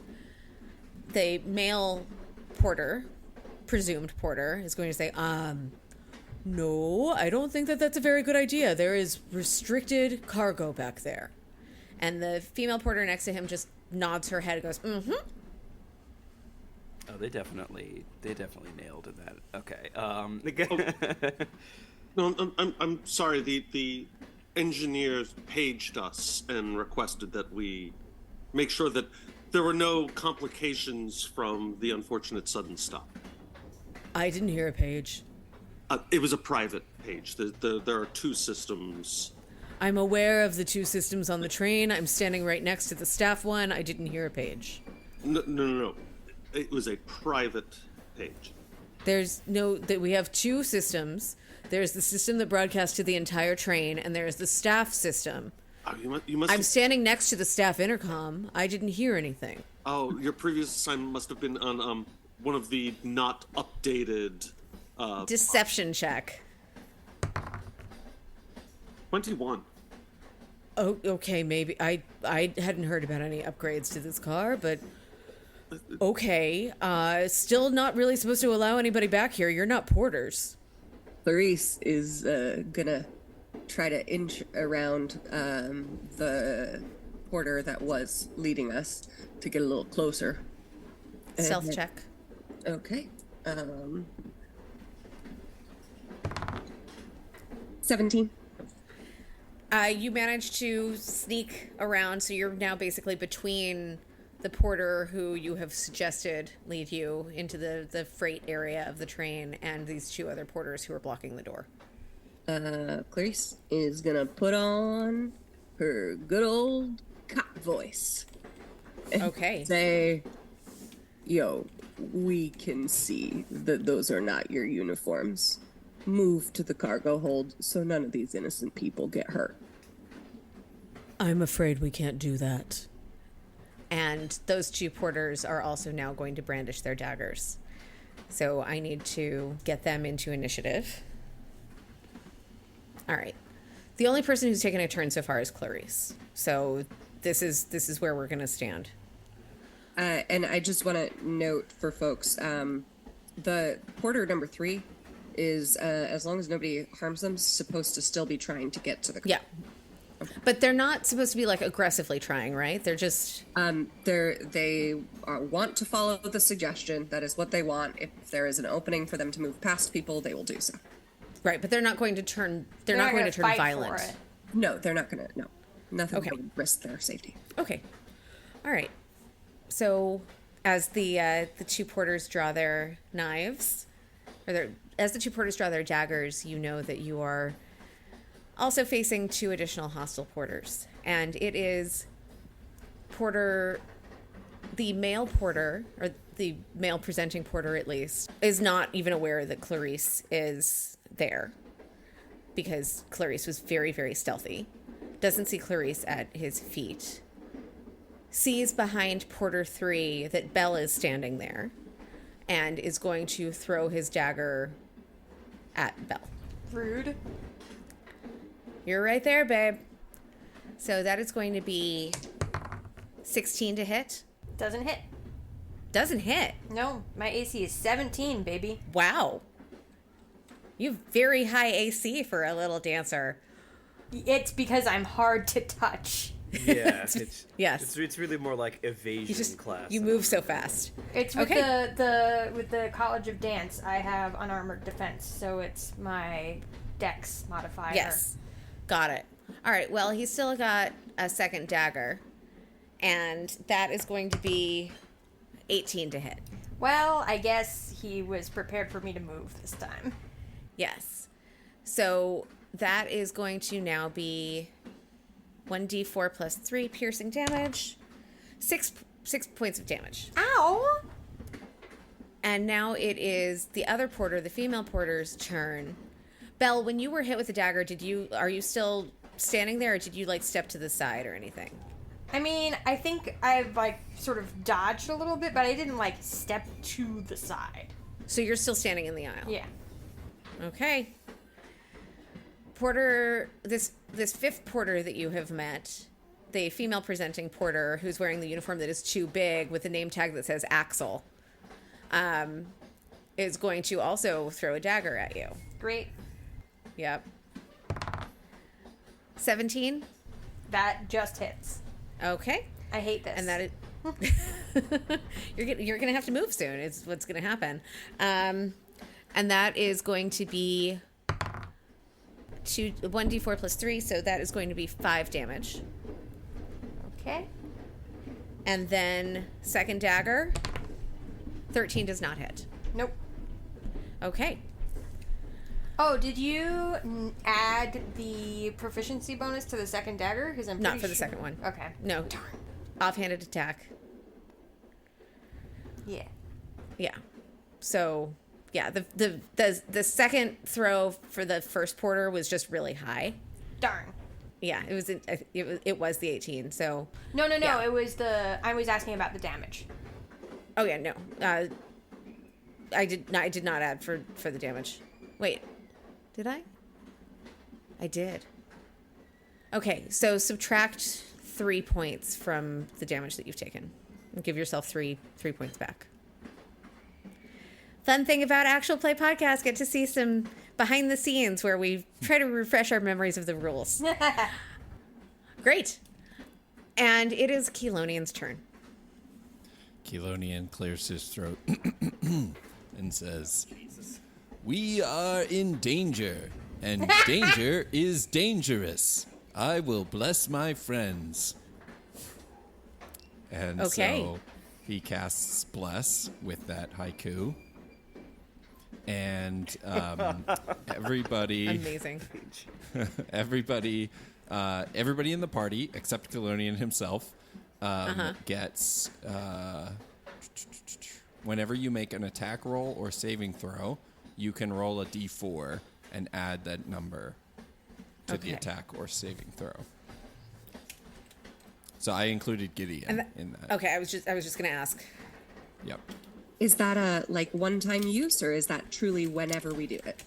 The male porter, presumed porter, is going to say, no, I don't think that's a very good idea. There is restricted cargo back there. And the female porter next to him just nods her head and goes, mm-hmm. Oh, they definitely nailed that. Okay. No, I'm sorry. The engineers paged us and requested that we make sure that there were no complications from the unfortunate sudden stop. I didn't hear a page. It was a private page. There are two systems. I'm aware of the two systems on the train. I'm standing right next to the staff one. I didn't hear a page. No. It was a private page. We have two systems. There's the system that broadcasts to the entire train, and there's the staff system. You must. I'm standing next to the staff intercom. I didn't hear anything. Oh, your previous assignment must have been on one of the not updated. Deception check. 21. Oh, okay, maybe. I hadn't heard about any upgrades to this car, but okay. Still not really supposed to allow anybody back here. You're not porters. Clarice is gonna try to inch around the porter that was leading us to get a little closer. Stealth check. Okay. 17. You managed to sneak around, so you're now basically between the porter who you have suggested lead you into the freight area of the train and these two other porters who are blocking the door. Clarice is gonna put on her good old cop voice. Okay. Say, yo, we can see that those are not your uniforms. Move to the cargo hold so none of these innocent people get hurt. I'm afraid we can't do that. And those two porters are also now going to brandish their daggers. So I need to get them into initiative. All right. The only person who's taken a turn so far is Clarice. So this is where we're going to stand. And I just want to note for folks, the porter number 3 is, as long as nobody harms them, supposed to still be trying to get to the car. Yeah. But they're not supposed to be, like, aggressively trying, right? They're just... They want to follow the suggestion. That is what they want. If there is an opening for them to move past people, they will do so. Right, but they're not going to turn... They're not going to turn violent. For it. No, they're not going to... No. Nothing Okay. will risk their safety. Okay. All right. So, as the two porters draw their knives, as the two porters draw their daggers, you know that you are also facing two additional hostile porters. And it is the male porter, or the male presenting porter at least, is not even aware that Clarice is there. Because Clarice was very, very stealthy. Doesn't see Clarice at his feet. Sees behind Porter 3 that Belle is standing there. And is going to throw his dagger at Belle. Rude. You're right there, babe. So that is going to be 16 to hit. Doesn't hit. Doesn't hit. No, my AC is 17, baby. Wow. You have very high AC for a little dancer. It's because I'm hard to touch. Yeah, yes. It's really more like evasion class. You move so fast. It's with with the College of Dance. I have unarmored defense, so it's my Dex modifier. Yes. Got it. All right. Well, he's still got a second dagger, and that is going to be 18 to hit. Well, I guess he was prepared for me to move this time. Yes. So that is going to now be 1d4 plus 3 piercing damage. 6 points of damage. Ow! And now it is the other porter, the female porter's turn. Belle, when you were hit with the dagger, are you still standing there, or did you like step to the side or anything? I mean, I think I've like sort of dodged a little bit, but I didn't like step to the side. So you're still standing in the aisle? Yeah. Okay. Porter, this fifth porter that you have met, the female presenting porter who's wearing the uniform that is too big with a name tag that says Axel, is going to also throw a dagger at you. Great. Yep. 17? That just hits. Okay. I hate this. And You're gonna have to move soon. Is what's gonna happen, and that is going to be 1d4 plus 3, so that is going to be 5 damage. Okay. And then second dagger, 13 does not hit. Nope. Okay. Oh, did you add the proficiency bonus to the second dagger? Because I'm Not for the second one. Okay. No. Offhanded attack. Yeah. Yeah. So, yeah, the second throw for the first porter was just really high. Darn. Yeah, it was the 18. So No. yeah. It was I was asking about the damage. Oh yeah, no. I did not add for the damage. Wait. Did I? I did. Okay, so subtract 3 points from the damage that you've taken. And give yourself 3 points back. Fun thing about Actual Play Podcast, get to see some behind the scenes where we try to refresh our memories of the rules. Great. And it is Kelonian's turn. Kelonian clears his throat and says, "We are in danger, and danger is dangerous. I will bless my friends." And so he casts Bless with that haiku. And everybody... Amazing. everybody in the party, except Kelonian himself, gets... whenever you make an attack roll or saving throw, you can roll a d4 and add that number to the attack or saving throw. So I included Gideon in that. Okay, I was just going to ask. Yep. Is that a one-time use, or is that truly whenever we do it?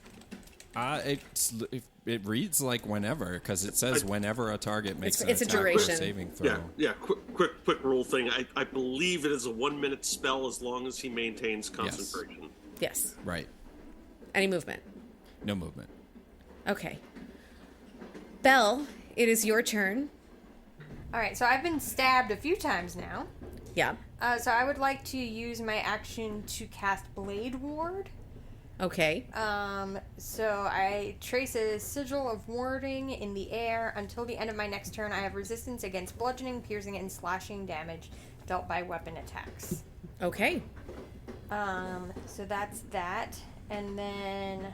It reads like whenever, because it says whenever a target makes an it's a attack duration. or saving throw. Yeah. Quick rule thing. I believe it is a 1-minute spell as long as he maintains concentration. Yes. Right. Any movement? No movement. Okay. Belle, it is your turn. All right, so I've been stabbed a few times now. Yeah. So I would like to use my action to cast Blade Ward. Okay. So I trace a sigil of warding in the air. Until the end of my next turn, I have resistance against bludgeoning, piercing, and slashing damage dealt by weapon attacks. Okay. So that's that. And then...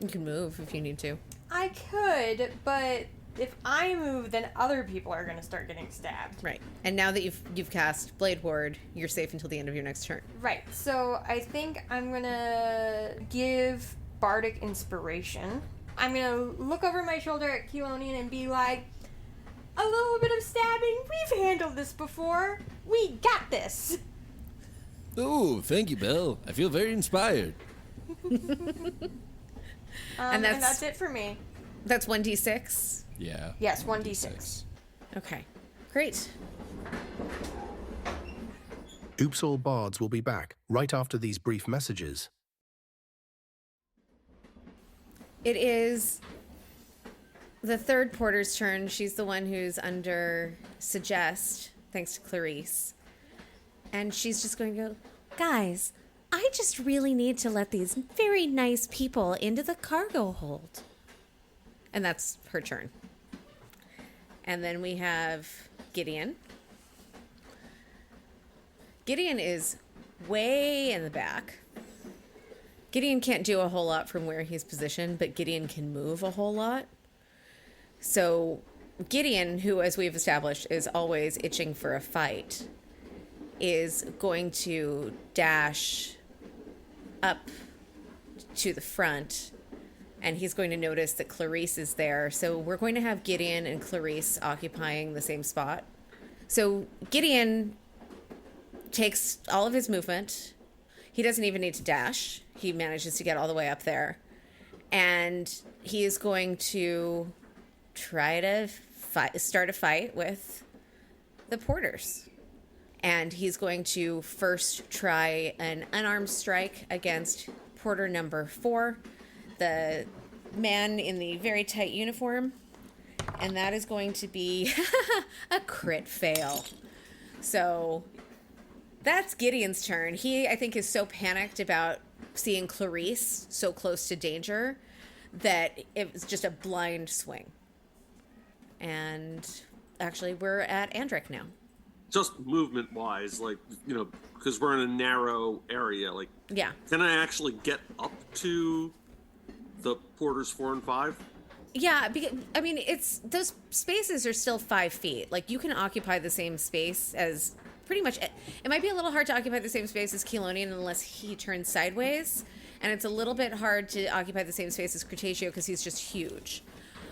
You can move if you need to. I could, but if I move, then other people are going to start getting stabbed. Right. And now that you've cast Blade Ward, you're safe until the end of your next turn. Right. So I think I'm going to give Bardic Inspiration. I'm going to look over my shoulder at Kelonian and be like, a little bit of stabbing. We've handled this before. We got this. Oh, thank you, Belle. I feel very inspired. And that's it for me. That's 1d6? Yeah. Yes, 1d6. Okay. Great. Oops All Bards will be back right after these brief messages. It is the third porter's turn. She's the one who's under suggest, thanks to Clarice. And she's just going to go, guys, I just really need to let these very nice people into the cargo hold. And that's her turn. And then we have Gideon. Gideon is way in the back. Gideon can't do a whole lot from where he's positioned, but Gideon can move a whole lot. So Gideon, who, as we've established, is always itching for a fight, is going to dash up to the front, and he's going to notice that Clarice is there. So we're going to have Gideon and Clarice occupying the same spot. So Gideon takes all of his movement. He doesn't even need to dash. He manages to get all the way up there. And he is going to try to start a fight with the porters. And he's going to first try an unarmed strike against porter number 4, the man in the very tight uniform. And that is going to be a crit fail. So That's Gideon's turn. He, I think, is so panicked about seeing Clarice so close to danger that it was just a blind swing. And actually, we're at Andric now. Just movement-wise, like, you know, because we're in a narrow area, like, yeah. Can I actually get up to the porters 4 and 5? Yeah, I mean, those spaces are still 5 feet. Like, you can occupy the same space as pretty much. It might be a little hard to occupy the same space as Keylonian unless he turns sideways, and it's a little bit hard to occupy the same space as Cretaceous because he's just huge.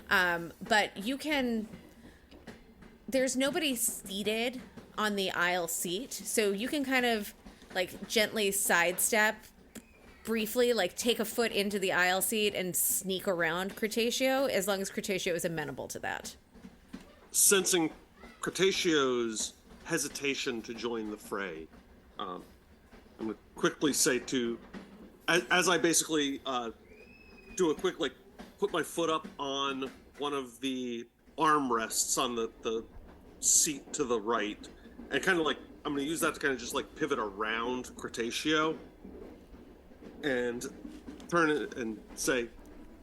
But you can. There's nobody seated on the aisle seat, so you can kind of like gently sidestep. Briefly, like, take a foot into the aisle seat and sneak around Cretaceous, as long as Cretaceous is amenable to that. Sensing Cretaceous' hesitation to join the fray, I'm going to quickly say as I basically do a quick, like, put my foot up on one of the armrests on the seat to the right, and kind of like, I'm going to use that to kind of just, like, pivot around Cretaceous, and turn it and say,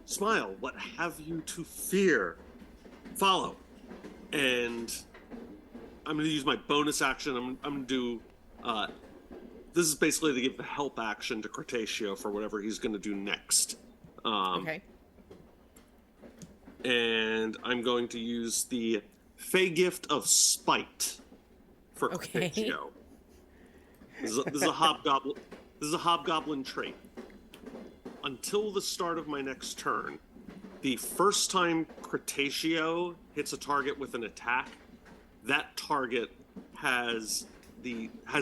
"Smile, what have you to fear? Follow." And I'm going to use my bonus action. I'm going to do, this is basically to give the help action to Cretaceous for whatever he's going to do next. Okay. And I'm going to use the Fey Gift of Spite for Cretaceous. This is a hobgoblin. This is a hobgoblin trait. Until the start of my next turn, the first time Cretaceous hits a target with an attack, that target has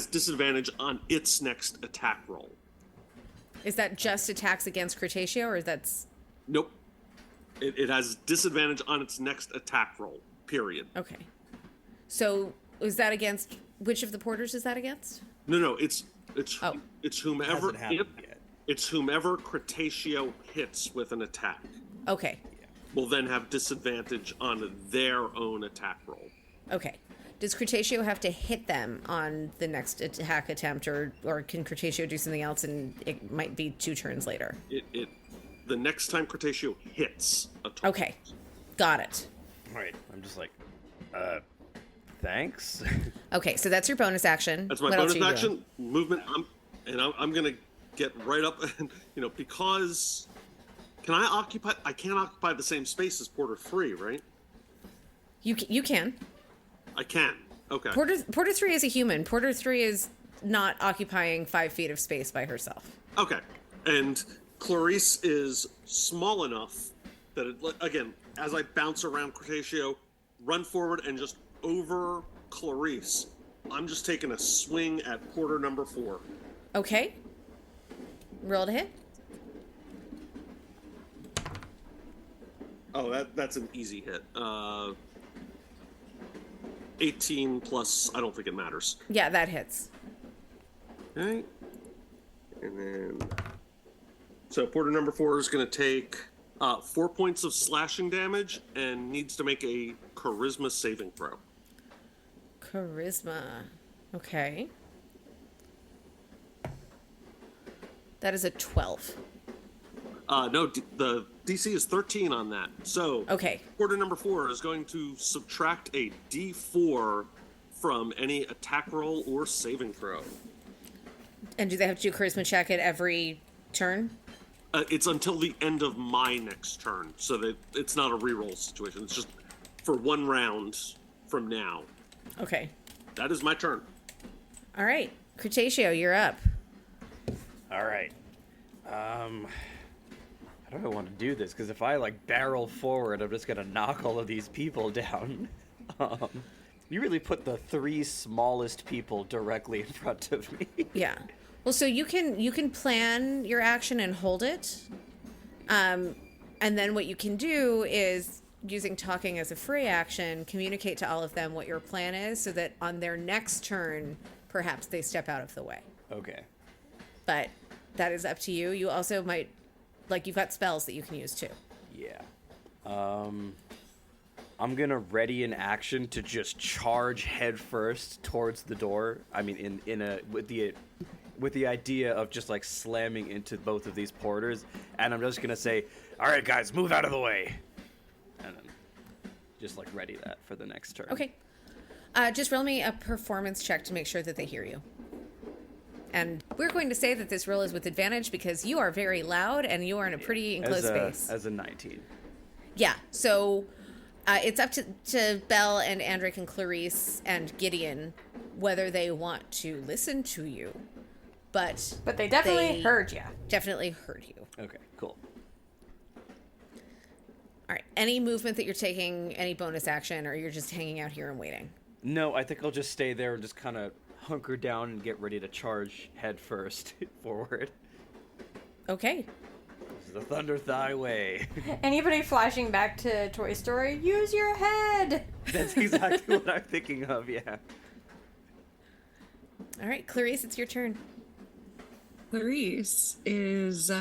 disadvantage on its next attack roll. Is that just attacks against Cretaceous, or is that? Nope. It has disadvantage on its next attack roll. Period. Okay. So is that against which of the porters is that against? No. It's whomever. Hasn't happened yet. It's whomever Cretaceous hits with an attack. Okay. Will then have disadvantage on their own attack roll. Okay. Does Cretaceous have to hit them on the next attack attempt, or can Cretaceous do something else and it might be 2 turns later? The next time Cretaceous hits a target. Okay. Got it. All right. I'm just like, thanks. Okay, so that's your bonus action. That's my bonus action. Movement. I'm going to get right up and, because I can't occupy the same space as Porter 3, right? You can. I can. Okay. Porter 3 is a human. Porter 3 is not occupying 5 feet of space by herself. Okay. And Clarice is small enough that, again, as I bounce around Cretaceous, run forward and just over Clarice, I'm just taking a swing at Porter number 4. Okay. Roll to hit. Oh, that's an easy hit. 18 plus, I don't think it matters. Yeah, that hits. Okay. And then, so Porter number 4 is going to take 4 points of slashing damage and needs to make a charisma saving throw. Charisma. Okay. That is a 12. No, the DC is 13 on that. So, okay. Porter number 4 is going to subtract a D4 from any attack roll or saving throw. And do they have to do a charisma check at every turn? It's until the end of my next turn, so that it's not a reroll situation. It's just for 1 round from now. Okay. That is my turn. All right. Cretaceous, you're up. All right. How do I want to do this? Because if I, barrel forward, I'm just going to knock all of these people down. You really put the 3 smallest people directly in front of me. Yeah. Well, so you can plan your action and hold it. And then what you can do is, using talking as a free action, communicate to all of them what your plan is so that on their next turn, perhaps they step out of the way. Okay. But that is up to you. You also might, you've got spells that you can use too. Yeah. I'm gonna ready an action to just charge headfirst towards the door. I mean, with the idea of just like slamming into both of these porters, and I'm just gonna say, "All right, guys, move out of the way," and then just like ready that for the next turn. Okay. Just roll me a performance check to make sure that they hear you. And we're going to say that this roll is with advantage because you are very loud and you are in a pretty enclosed space. As a 19. Yeah, so it's up to Belle and Andric and Clarice and Gideon whether they want to listen to you. But they definitely heard you. Definitely heard you. Okay, cool. All right, any movement that you're taking, any bonus action, or you're just hanging out here and waiting? No, I think I'll just stay there and just kind of hunker down and get ready to charge head first forward. Okay. This is the Thunder Thigh way. Anybody flashing back to Toy Story, use your head! That's exactly what I'm thinking of, yeah. All right, Clarice, it's your turn. Clarice is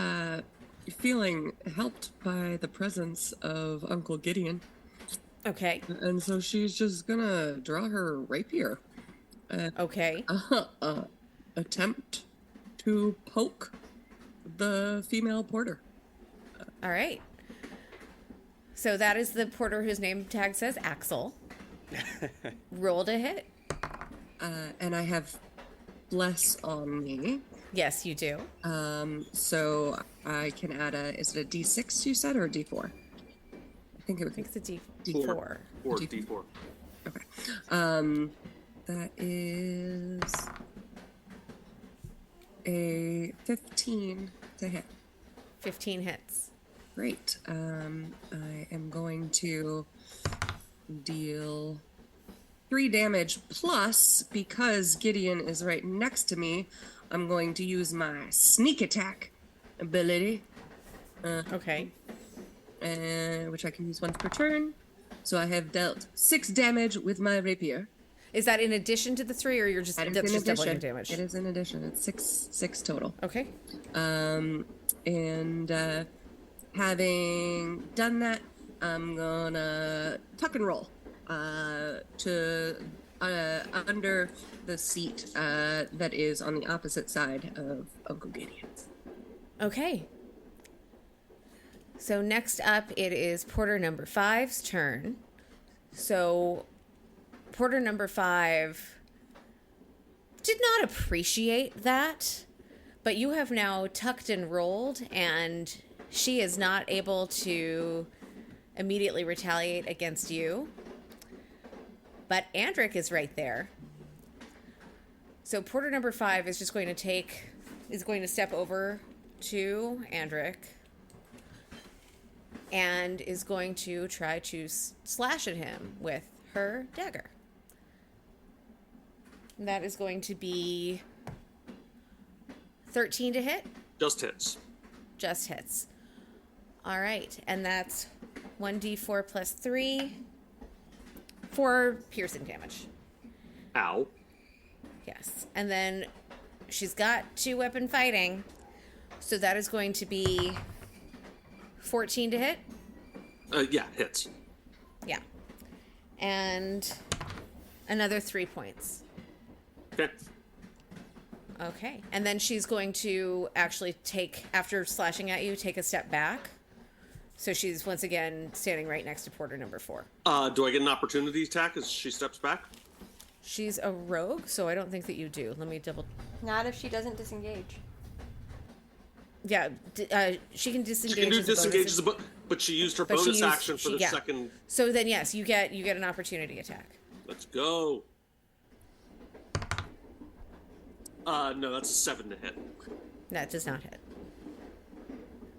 feeling helped by the presence of Uncle Gideon. Okay. And so she's just gonna draw her rapier. Okay. Attempt to poke the female porter. All right. So that is the porter whose name tag says Axel. Roll to hit. And I have bless on me. Yes, you do. So I can add is it a D6 you said or a D4? I think it's a D4. D4. Okay. That is a 15 to hit. 15 hits. Great. I am going to deal 3 damage plus, because Gideon is right next to me, I'm going to use my sneak attack ability. Okay. Which I can use once per turn. So I have dealt 6 damage with my rapier. Is that in addition to the 3, or you're just doubling your damage? It is in addition. It's six total. Okay. And having done that, I'm gonna tuck and roll to under the seat that is on the opposite side of Uncle Gideon's. Okay. So next up, it is Porter number 5's turn. So Porter number 5 did not appreciate that, but you have now tucked and rolled, and she is not able to immediately retaliate against you. But Andric is right there. So Porter number 5 is just going to step over to Andric and is going to try to slash at him with her dagger. That is going to be 13 to hit. Just hits. Just hits. All right, and that's 1d4 plus 3. 4 piercing damage. Ow. Yes. And then she's got 2-weapon fighting. So that is going to be 14 to hit. Yeah, hits. Yeah. And another 3 points. Okay. Okay. And then she's going to actually after slashing at you, take a step back. So she's once again standing right next to Porter number 4. Do I get an opportunity attack as she steps back? She's a rogue, so I don't think that you do. Let me double... Not if she doesn't disengage. Yeah, she can disengage. She can do disengage, but she used her bonus action for the second... So then, yes, you get an opportunity attack. Let's go. No, that's a 7 to hit. That does not hit.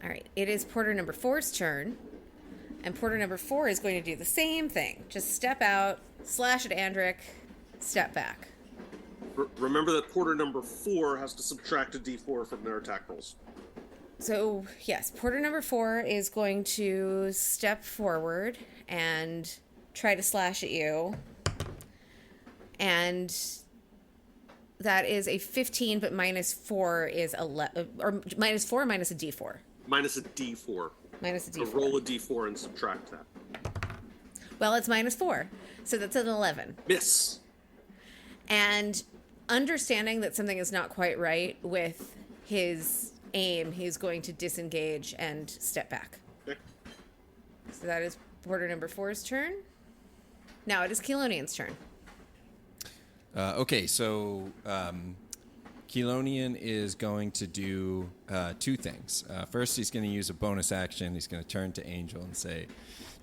All right, it is Porter number 4's turn, and Porter number 4 is going to do the same thing. Just step out, slash at Andric, step back. Remember that Porter number 4 has to subtract a d4 from their attack rolls. So, yes, Porter number 4 is going to step forward and try to slash at you. And that is a 15, but minus 4 is 11, or minus 4 minus a d4. Minus a d4. Minus a d4. So roll a d4 and subtract that. Well, it's -4, so that's an 11. Miss. And understanding that something is not quite right with his aim, he's going to disengage and step back. Okay. So that is Porter number 4's turn. Now it is Kelonian's turn. Okay, so Kelonian is going to do 2 things. First, he's going to use a bonus action. He's going to turn to Angel and say,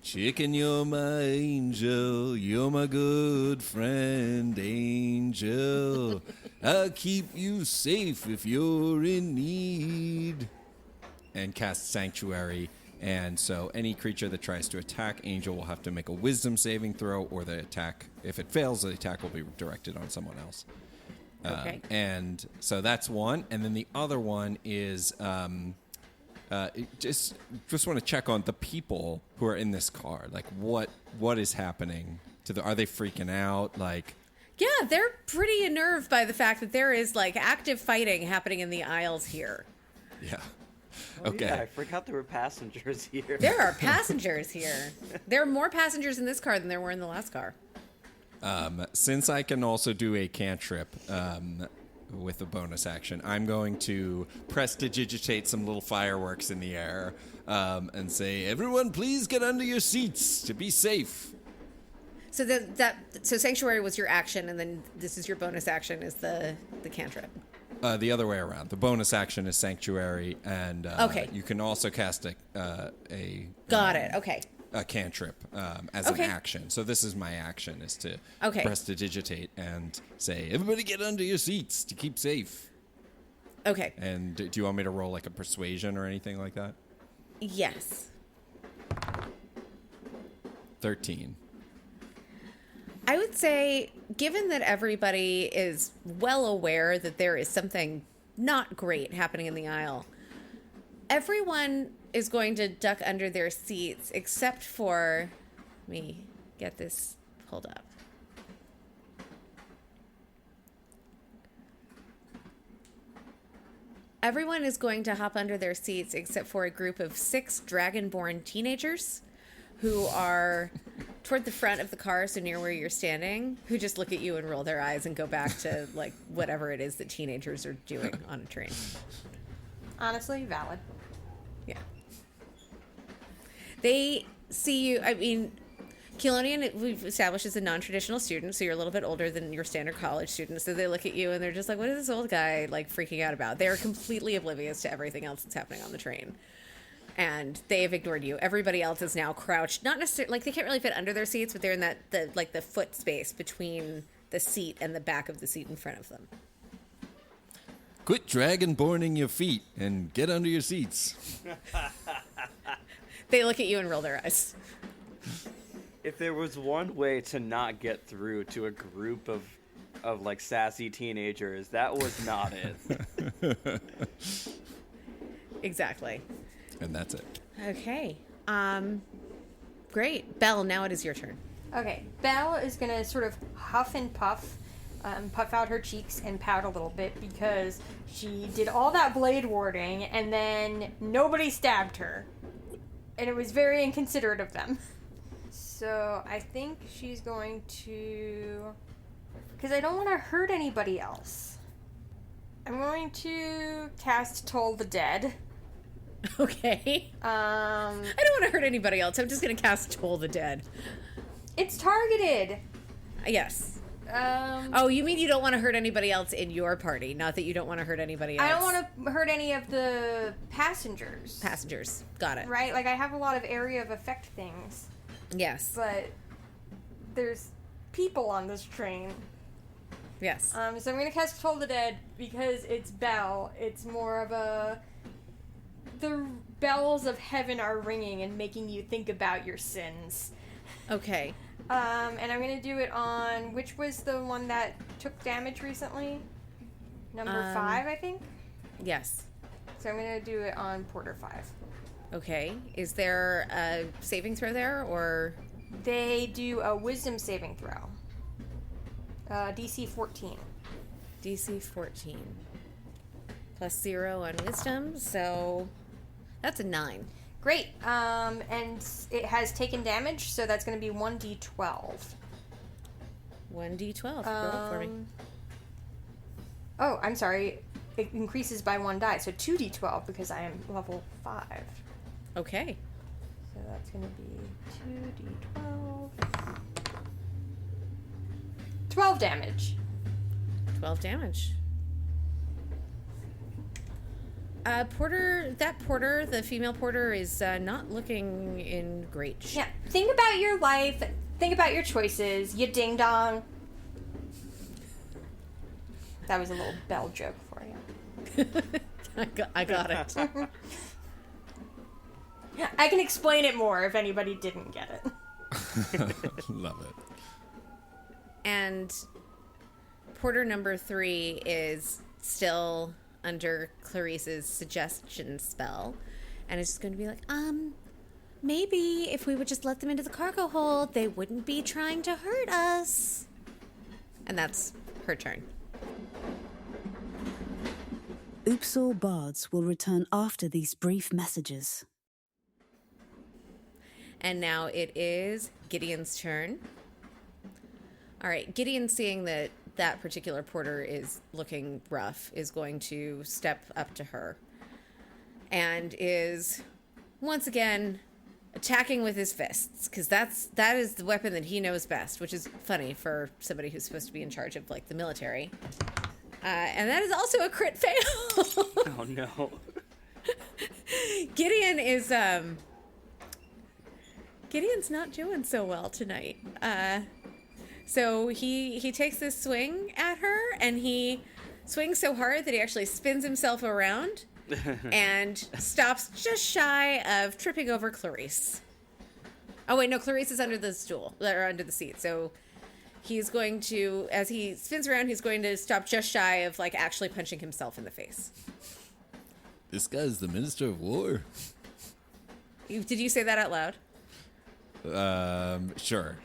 "Chicken, you're my angel. You're my good friend, Angel. I'll keep you safe if you're in need." And cast Sanctuary. And so any creature that tries to attack Angel will have to make a wisdom saving throw, or the attack, if it fails, the attack will be directed on someone else. Okay. And so that's one. And then the other one is just want to check on the people who are in this car. Like, what is happening to the? Are they freaking out? Like, Yeah, they're pretty unnerved by the fact that there is like active fighting happening in the aisles here. yeah. Oh, Okay. Yeah, I forgot there were passengers here. There are passengers here. There are more passengers in this car than there were in the last car. Since I can also do a cantrip with a bonus action, I'm going to prestidigitate some little fireworks in the air and say, "Everyone, please get under your seats to be safe." So so Sanctuary was your action, and then this is your bonus action is the cantrip. The other way around. The bonus action is Sanctuary, and Okay. you can also cast a Got it. Okay. a cantrip as Okay. an action. So this is my action, is to Okay. prestidigitate and say, "Everybody get under your seats to keep safe." Okay. And do you want me to roll like a persuasion or anything like that? Yes. 13. I would say, given that everybody is well aware that there is something not great happening in the aisle, everyone is going to duck under their seats except for... Let me get this pulled up. Everyone is going to hop under their seats except for a group of 6 dragonborn teenagers who are toward the front of the car, so near where you're standing, who just look at you and roll their eyes and go back to like whatever it is that teenagers are doing on a train. Honestly, valid. Yeah. They see you, I mean, Kelonian, we've established, is a non-traditional student, so you're a little bit older than your standard college student, so they look at you and they're just like, what is this old guy like freaking out about? They're completely oblivious to everything else that's happening on the train. And they have ignored you. Everybody else is now crouched. Not necessarily, like, they can't really fit under their seats, but they're in the foot space between the seat and the back of the seat in front of them. Quit dragonborning your feet and get under your seats. They look at you and roll their eyes. If there was one way to not get through to a group of like sassy teenagers, that was not it. Exactly. And that's it. Okay. Great. Belle, now it is your turn. Okay, Belle is gonna sort of huff and puff out her cheeks and pout a little bit because she did all that blade warding and then nobody stabbed her. And it was very inconsiderate of them. So I think she's going to... Because I don't want to hurt anybody else. I'm going to cast Toll the Dead. Okay. I don't want to hurt anybody else. I'm just going to cast Toll the Dead. It's targeted. Yes. Oh, you mean you don't want to hurt anybody else in your party, not that you don't want to hurt anybody else. I don't want to hurt any of the passengers. Passengers. Got it. Right? Like, I have a lot of area of effect things. Yes. But there's people on this train. Yes. So I'm going to cast Toll the Dead because it's Belle. It's more of a... The bells of heaven are ringing and making you think about your sins. Okay. And I'm going to do it on... Which was the one that took damage recently? Number 5, I think? Yes. So I'm going to do it on Porter 5. Okay. Is there a saving throw there, or...? They do a wisdom saving throw. DC 14. DC 14. Plus 0 on wisdom, so... That's a 9. Great. And it has taken damage, so that's going to be 1d12. 1d12. Roll for me. Oh, I'm sorry. It increases by 1 die, so 2d12 because I am level 5. Okay. So that's going to be 2d12. 12 damage. 12 damage. Porter, the female porter, is not looking in great shape. Yeah, think about your life. Think about your choices. You ding dong. That was a little Belle joke for you. I got it. I can explain it more if anybody didn't get it. Love it. And porter number 3 is still under Clarice's suggestion spell, and it's just going to be like, maybe if we would just let them into the cargo hold, they wouldn't be trying to hurt us. And that's her turn. Oops All Bards will return after these brief messages. And now it is Gideon's turn. All right, Gideon, seeing that that particular porter is looking rough, is going to step up to her and is once again attacking with his fists, because that is the weapon that he knows best, which is funny for somebody who's supposed to be in charge of like the military. And that is also a crit fail. Oh no. Gideon is Gideon's not doing so well tonight. So he takes this swing at her, and he swings so hard that he actually spins himself around and stops just shy of tripping over Clarice. Oh wait, no, Clarice is under the stool, or under the seat. So he's going to, as he spins around, he's going to stop just shy of like actually punching himself in the face. This guy's the Minister of War. Did you say that out loud? Sure.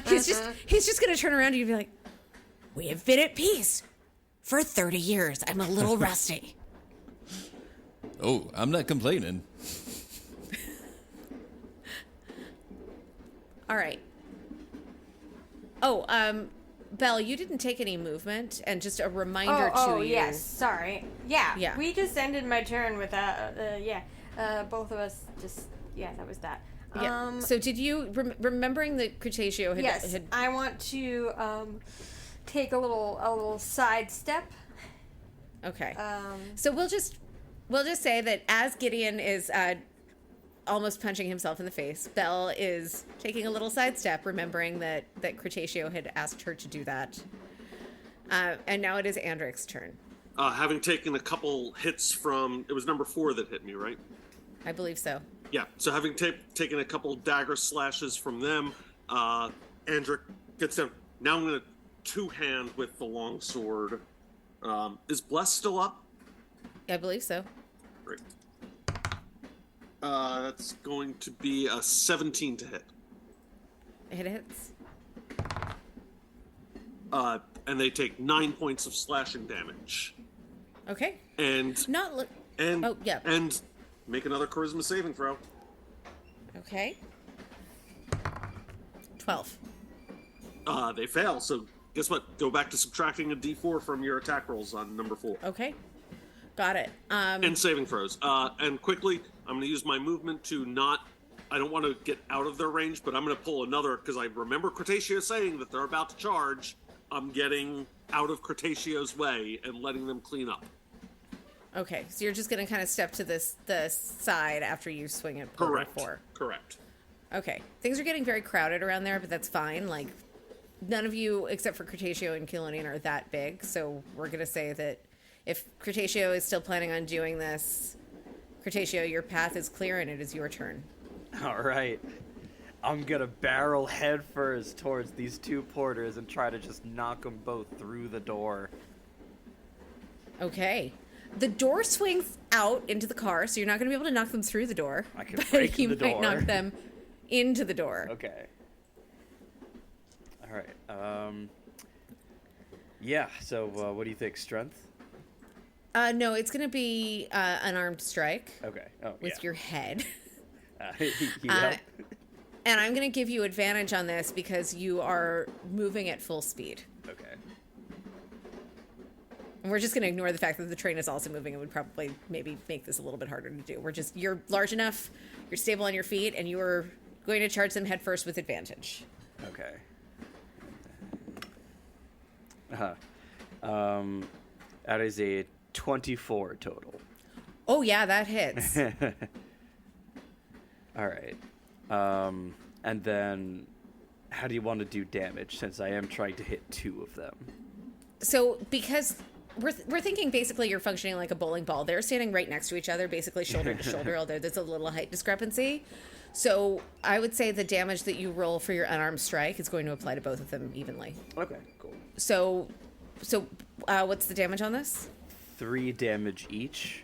He's just gonna turn around and you'd be like, we have been at peace for 30 years. I'm a little rusty. Oh, I'm not complaining. All right. Oh, Belle, you didn't take any movement, and just a reminder to you. Oh, yes. Sorry. Yeah. Yeah. We just ended my turn with both of us just that was that. Yeah. So did you remembering that Cretaceous had? Yes. I want to take a little side step. Okay. So we'll just say that as Gideon is almost punching himself in the face, Belle is taking a little sidestep, remembering that Cretaceous had asked her to do that. And now it is Andric's turn. Having taken a couple hits from, it was number 4 that hit me, right? I believe so. Yeah, so having taken a couple dagger slashes from them, Andric gets down. Now I'm going to two-hand with the longsword. Is Bless still up? I believe so. Great. That's going to be a 17 to hit. It hits. And they take 9 points of slashing damage. Okay. And and make another charisma saving throw. Okay. 12. They fail. So guess what? Go back to subtracting a d4 from your attack rolls on number 4. Okay. Got it. And saving throws. And quickly, I'm going to use my movement to not... I don't want to get out of their range, but I'm going to pull another, because I remember Cretaceous saying that they're about to charge. I'm getting out of Cretaceous' way and letting them clean up. Okay, so you're just going to kind of step to the side after you swing at Correct. 4. Correct. Okay. Things are getting very crowded around there, but that's fine. Like, none of you, except for Cretaceous and Keylonian, are that big, so we're going to say that if Cretaceous is still planning on doing this, Cretaceous, your path is clear and it is your turn. All right. I'm going to barrel headfirst towards these two porters and try to just knock them both through the door. Okay. The door swings out into the car, so you're not going to be able to knock them through the door. I can break the door. But you might knock them into the door. Okay. All right. Yeah, so what do you think? Strength? No, it's going to be an armed strike. Okay. Oh, with your head. Yep. And I'm going to give you advantage on this because you are moving at full speed. Okay. And we're just going to ignore the fact that the train is also moving and would probably maybe make this a little bit harder to do. You're large enough, you're stable on your feet, and you are going to charge them head first with advantage. Okay. That is a 24 total. Oh, yeah, that hits. All right. And then how do you want to do damage since I am trying to hit 2 of them? So because we're thinking basically you're functioning like a bowling ball. They're standing right next to each other, basically shoulder to shoulder, although there's a little height discrepancy. So I would say the damage that you roll for your unarmed strike is going to apply to both of them evenly. Okay, cool. So what's the damage on this? 3 damage each.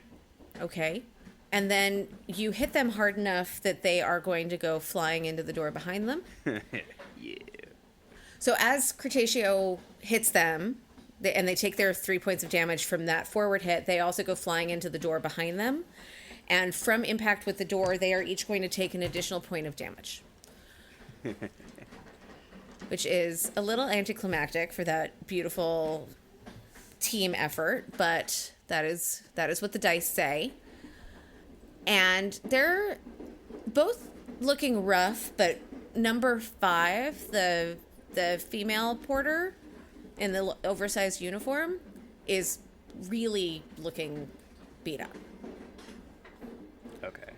Okay. And then you hit them hard enough that they are going to go flying into the door behind them. Yeah. So as Cretaceous hits them, and they take their 3 points of damage from that forward hit, they also go flying into the door behind them. And from impact with the door, they are each going to take an additional point of damage. Which is a little anticlimactic for that beautiful team effort, but that is what the dice say. And they're both looking rough, but number 5, the female porter in the oversized uniform, is really looking beat up. Okay.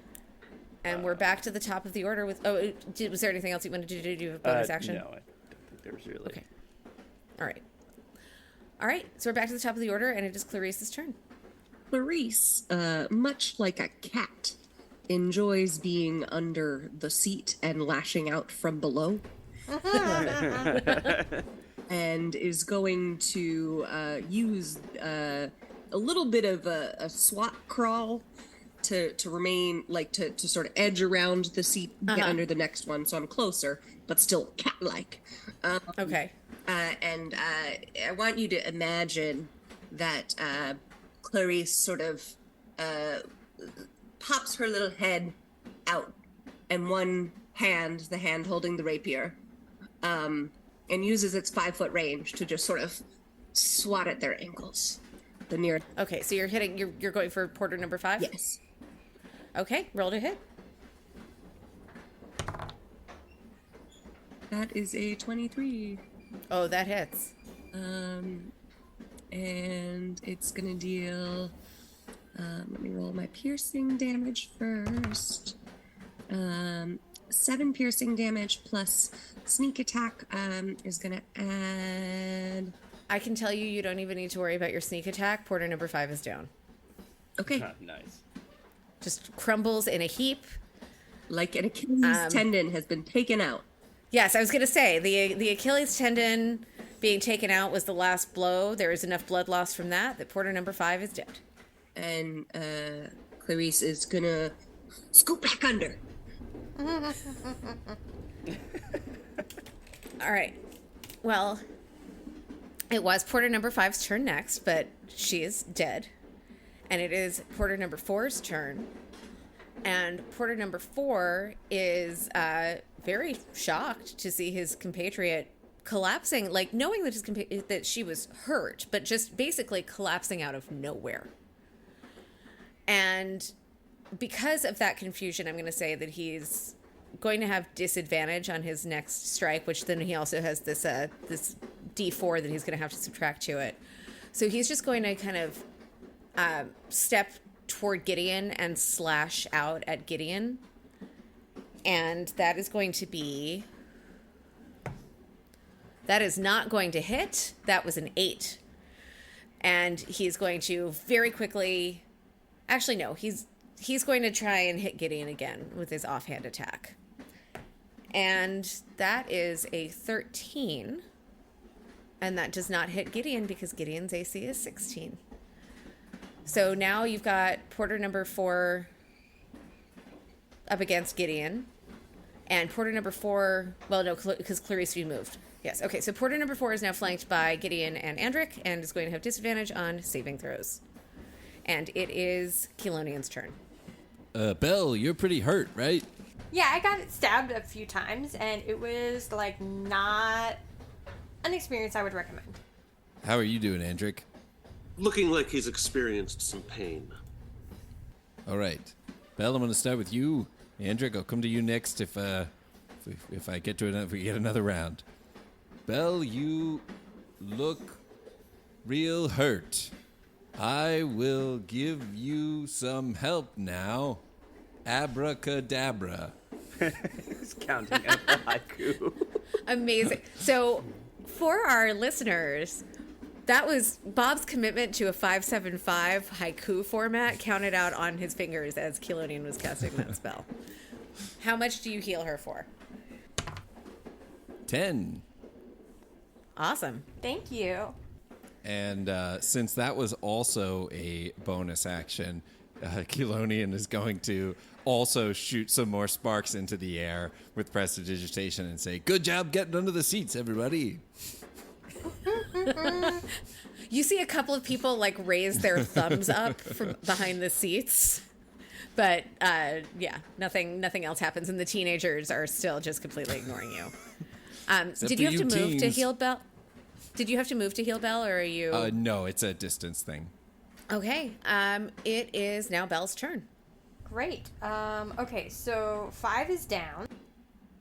And we're back to the top of the order with... was there anything else you wanted to do? Do you have a bonus action? No, I don't think there was really. Okay. All right, so we're back to the top of the order, and it is Clarice's turn. Clarice, much like a cat, enjoys being under the seat and lashing out from below. And is going to use a little bit of a SWAT crawl to remain, like, to sort of edge around the seat, get under the next one, so I'm closer, but still cat-like. Okay. And I want you to imagine that Clarice sort of pops her little head out, and one hand, the hand holding the rapier, and uses its 5-foot range to just sort of swat at their ankles. The near. Okay, so you're going for porter number 5? Yes. Okay, roll to hit. That is a 23. Oh, that hits. And it's gonna deal. Let me roll my piercing damage first. 7 piercing damage plus sneak attack is gonna add. I can tell you don't even need to worry about your sneak attack. Porter number 5 is down. Okay. Nice. Just crumbles in a heap. Like an Achilles tendon has been taken out. Yes, I was going to say, the Achilles tendon being taken out was the last blow. There is enough blood loss from that porter number 5 is dead. And Clarice is going to scoop back under. All right. Well, it was porter number 5's turn next, but she is dead. And it is porter number 4's turn. And porter number 4 is very shocked to see his compatriot collapsing, like knowing that that she was hurt, but just basically collapsing out of nowhere. And because of that confusion, I'm going to say that he's going to have disadvantage on his next strike, which then he also has this this D4 that he's going to have to subtract to it. So he's just going to kind of step toward Gideon and slash out at Gideon. And that is going to be... That is not going to hit. That was an 8. And he's going to very quickly... Actually, no. He's going to try and hit Gideon again with his offhand attack. And that is a 13. And that does not hit Gideon because Gideon's AC is 16. So now you've got porter number 4 up against Gideon. And porter number 4... Well, no, because Clarice moved. Yes, okay, so porter number 4 is now flanked by Gideon and Andric and is going to have disadvantage on saving throws. And it is Kelonian's turn. Belle, you're pretty hurt, right? Yeah, I got stabbed a few times, and it was, like, not an experience I would recommend. How are you doing, Andric? Looking like he's experienced some pain. All right. Belle, I'm going to start with you. Andric, I'll come to you next if I get to if we get another round. Belle, you look real hurt. I will give you some help now. Abracadabra. He's counting out the haiku. Amazing. So, for our listeners, that was Bob's commitment to a 575 haiku format counted out on his fingers as Kelonian was casting that spell. How much do you heal her for? 10. Awesome. Thank you. And since that was also a bonus action, Kelonian is going to also shoot some more sparks into the air with prestidigitation and say, "Good job getting under the seats, everybody." You see a couple of people like raise their thumbs up from behind the seats. But yeah, nothing else happens, and the teenagers are still just completely ignoring you. Did you have to move to heal Belle? Did you have to move to heal Belle, or are you? No, it's a distance thing. Okay. It is now Belle's turn. Great. Okay, so 5 is down.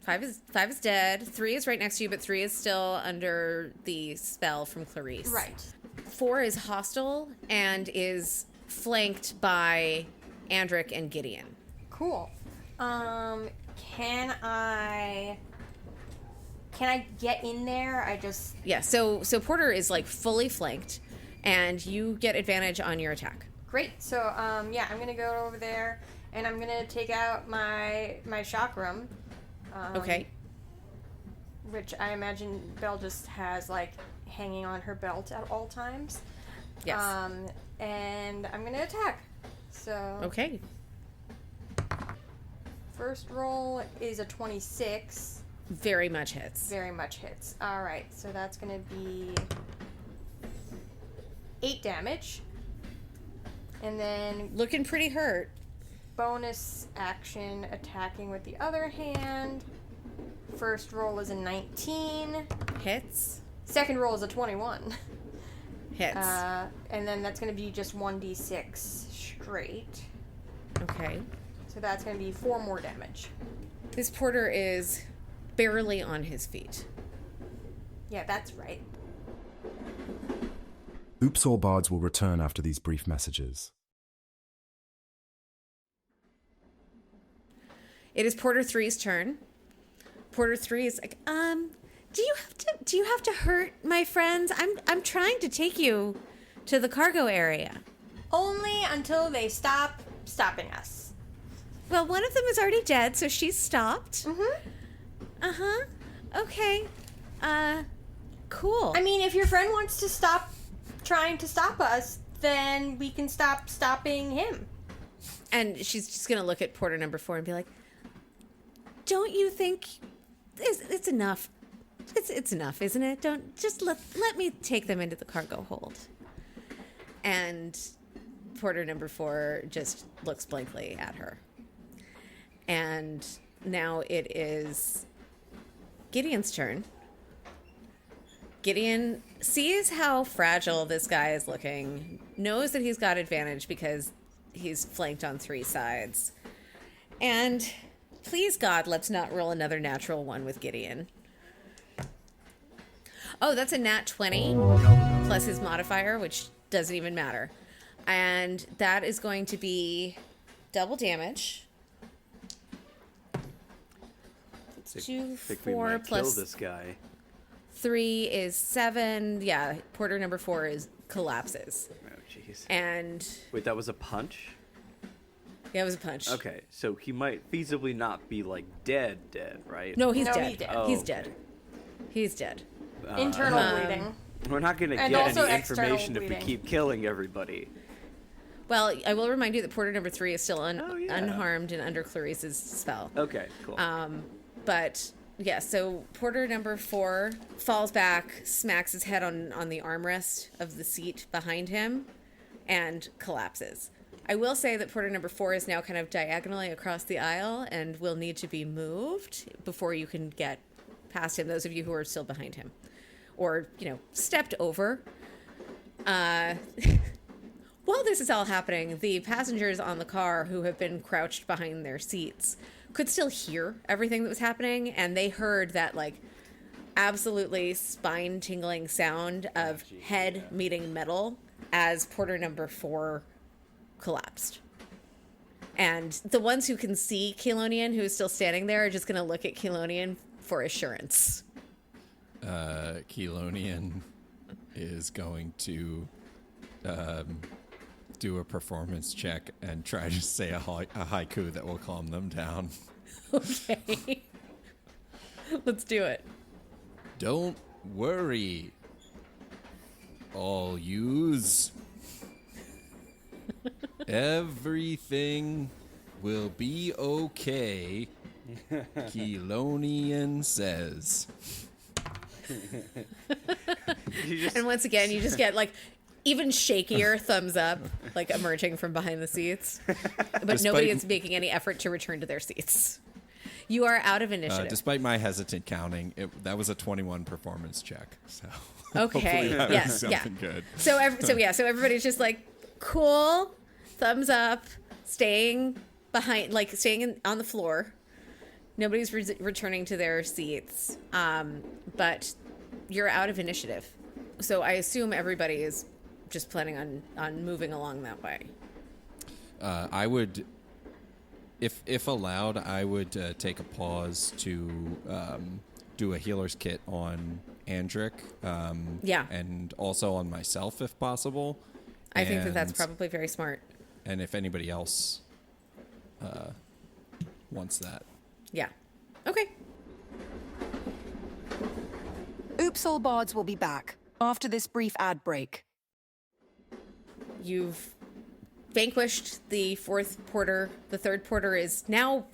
5 is dead. 3 is right next to you, but 3 is still under the spell from Clarice. Right. 4 is hostile and is flanked by Andric and Gideon. Cool. Can I get in there? Yeah, so Porter is like fully flanked, and you get advantage on your attack. Great. So yeah, I'm gonna go over there and I'm gonna take out my chakram. Okay. Which I imagine Belle just has like hanging on her belt at all times. Yes. And I'm gonna attack. So. Okay. First roll is a 26. Very much hits. Very much hits. All right, so that's going to be 8 damage. And then... Looking pretty hurt. Bonus action, attacking with the other hand. First roll is a 19. Hits. Second roll is a 21. Hits. And then that's going to be just 1d6 straight. Okay. So that's going to be 4 more damage. This Porter is barely on his feet. Yeah, that's right. Oops All Bards will return after these brief messages. It is Porter 3's turn. Porter 3 is like, do you have to hurt my friends? I'm trying to take you to the cargo area. Only until they stop stopping us. Well, one of them is already dead, so she's stopped. Mm-hmm. Uh-huh. Okay. Cool. I mean, if your friend wants to stop trying to stop us, then we can stop stopping him. And she's just going to look at Porter number 4 and be like, don't you think it's enough? It's enough, isn't it? Don't just let me take them into the cargo hold. And Porter number 4 just looks blankly at her. And now it is Gideon's turn. Gideon sees how fragile this guy is looking, knows that he's got advantage because he's flanked on 3 sides. And please God, let's not roll another natural 1 with Gideon. Oh, that's a nat 20 plus his modifier, which doesn't even matter. And that is going to be double damage. 2, 4 plus kill this guy. 3 is 7. Yeah, Porter number 4 collapses. Oh, jeez. And wait, that was a punch? Yeah, it was a punch. Okay, so he might feasibly not be like dead, right? No, he's dead. He's dead. He's dead. He's dead. Internal bleeding. We're not going to get any information if we keep killing everybody. Well, I will remind you that Porter number 3 is still unharmed and under Clarice's spell. Okay, cool. But yeah, so Porter number 4 falls back, smacks his head on the armrest of the seat behind him, and collapses. I will say that porter number 4 is now kind of diagonally across the aisle and will need to be moved before you can get past him, those of you who are still behind him. Or, stepped over. While this is all happening, the passengers on the car who have been crouched behind their seats could still hear everything that was happening, and they heard that, absolutely spine-tingling sound of head meeting metal as porter number 4 collapsed. And the ones who can see Keylonian, who's still standing there, are just going to look at Keylonian for assurance. Keylonian is going to do a performance check and try to say a haiku that will calm them down. Okay. Let's do it. Don't worry, all yous. Everything will be okay, Keylonian says. And once again, you just get even shakier thumbs up, emerging from behind the seats. But nobody is making any effort to return to their seats. You are out of initiative. Despite my hesitant counting, that was a 21 performance check. So okay, that was something good. So everybody's just cool, thumbs up, staying behind, staying on the floor. Nobody's returning to their seats, but you're out of initiative. So I assume everybody is just planning on moving along that way. I would, if allowed, I would take a pause to do a healer's kit on Andric. And also on myself, if possible. I think that's probably very smart. And if anybody else wants that. Yeah. Okay. Oops, all bards will be back after this brief ad break. You've vanquished the 4th porter. The 3rd porter is now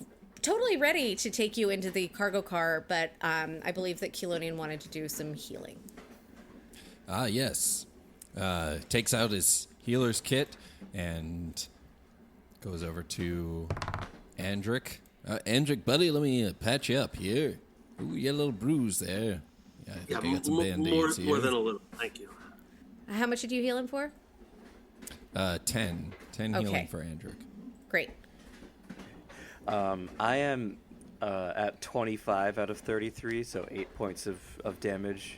totally ready to take you into the cargo car, but I believe that Keylonian wanted to do some healing. Ah, yes. Takes out his healer's kit and goes over to Andric. Andric, buddy, let me patch you up here. Ooh, you got a little bruise there. Yeah, I think I got some Band-Aids here. More than a little. Thank you. How much did you heal him for? 10. 10 healing for Andric. Great. I am at 25 out of 33, so 8 points of damage.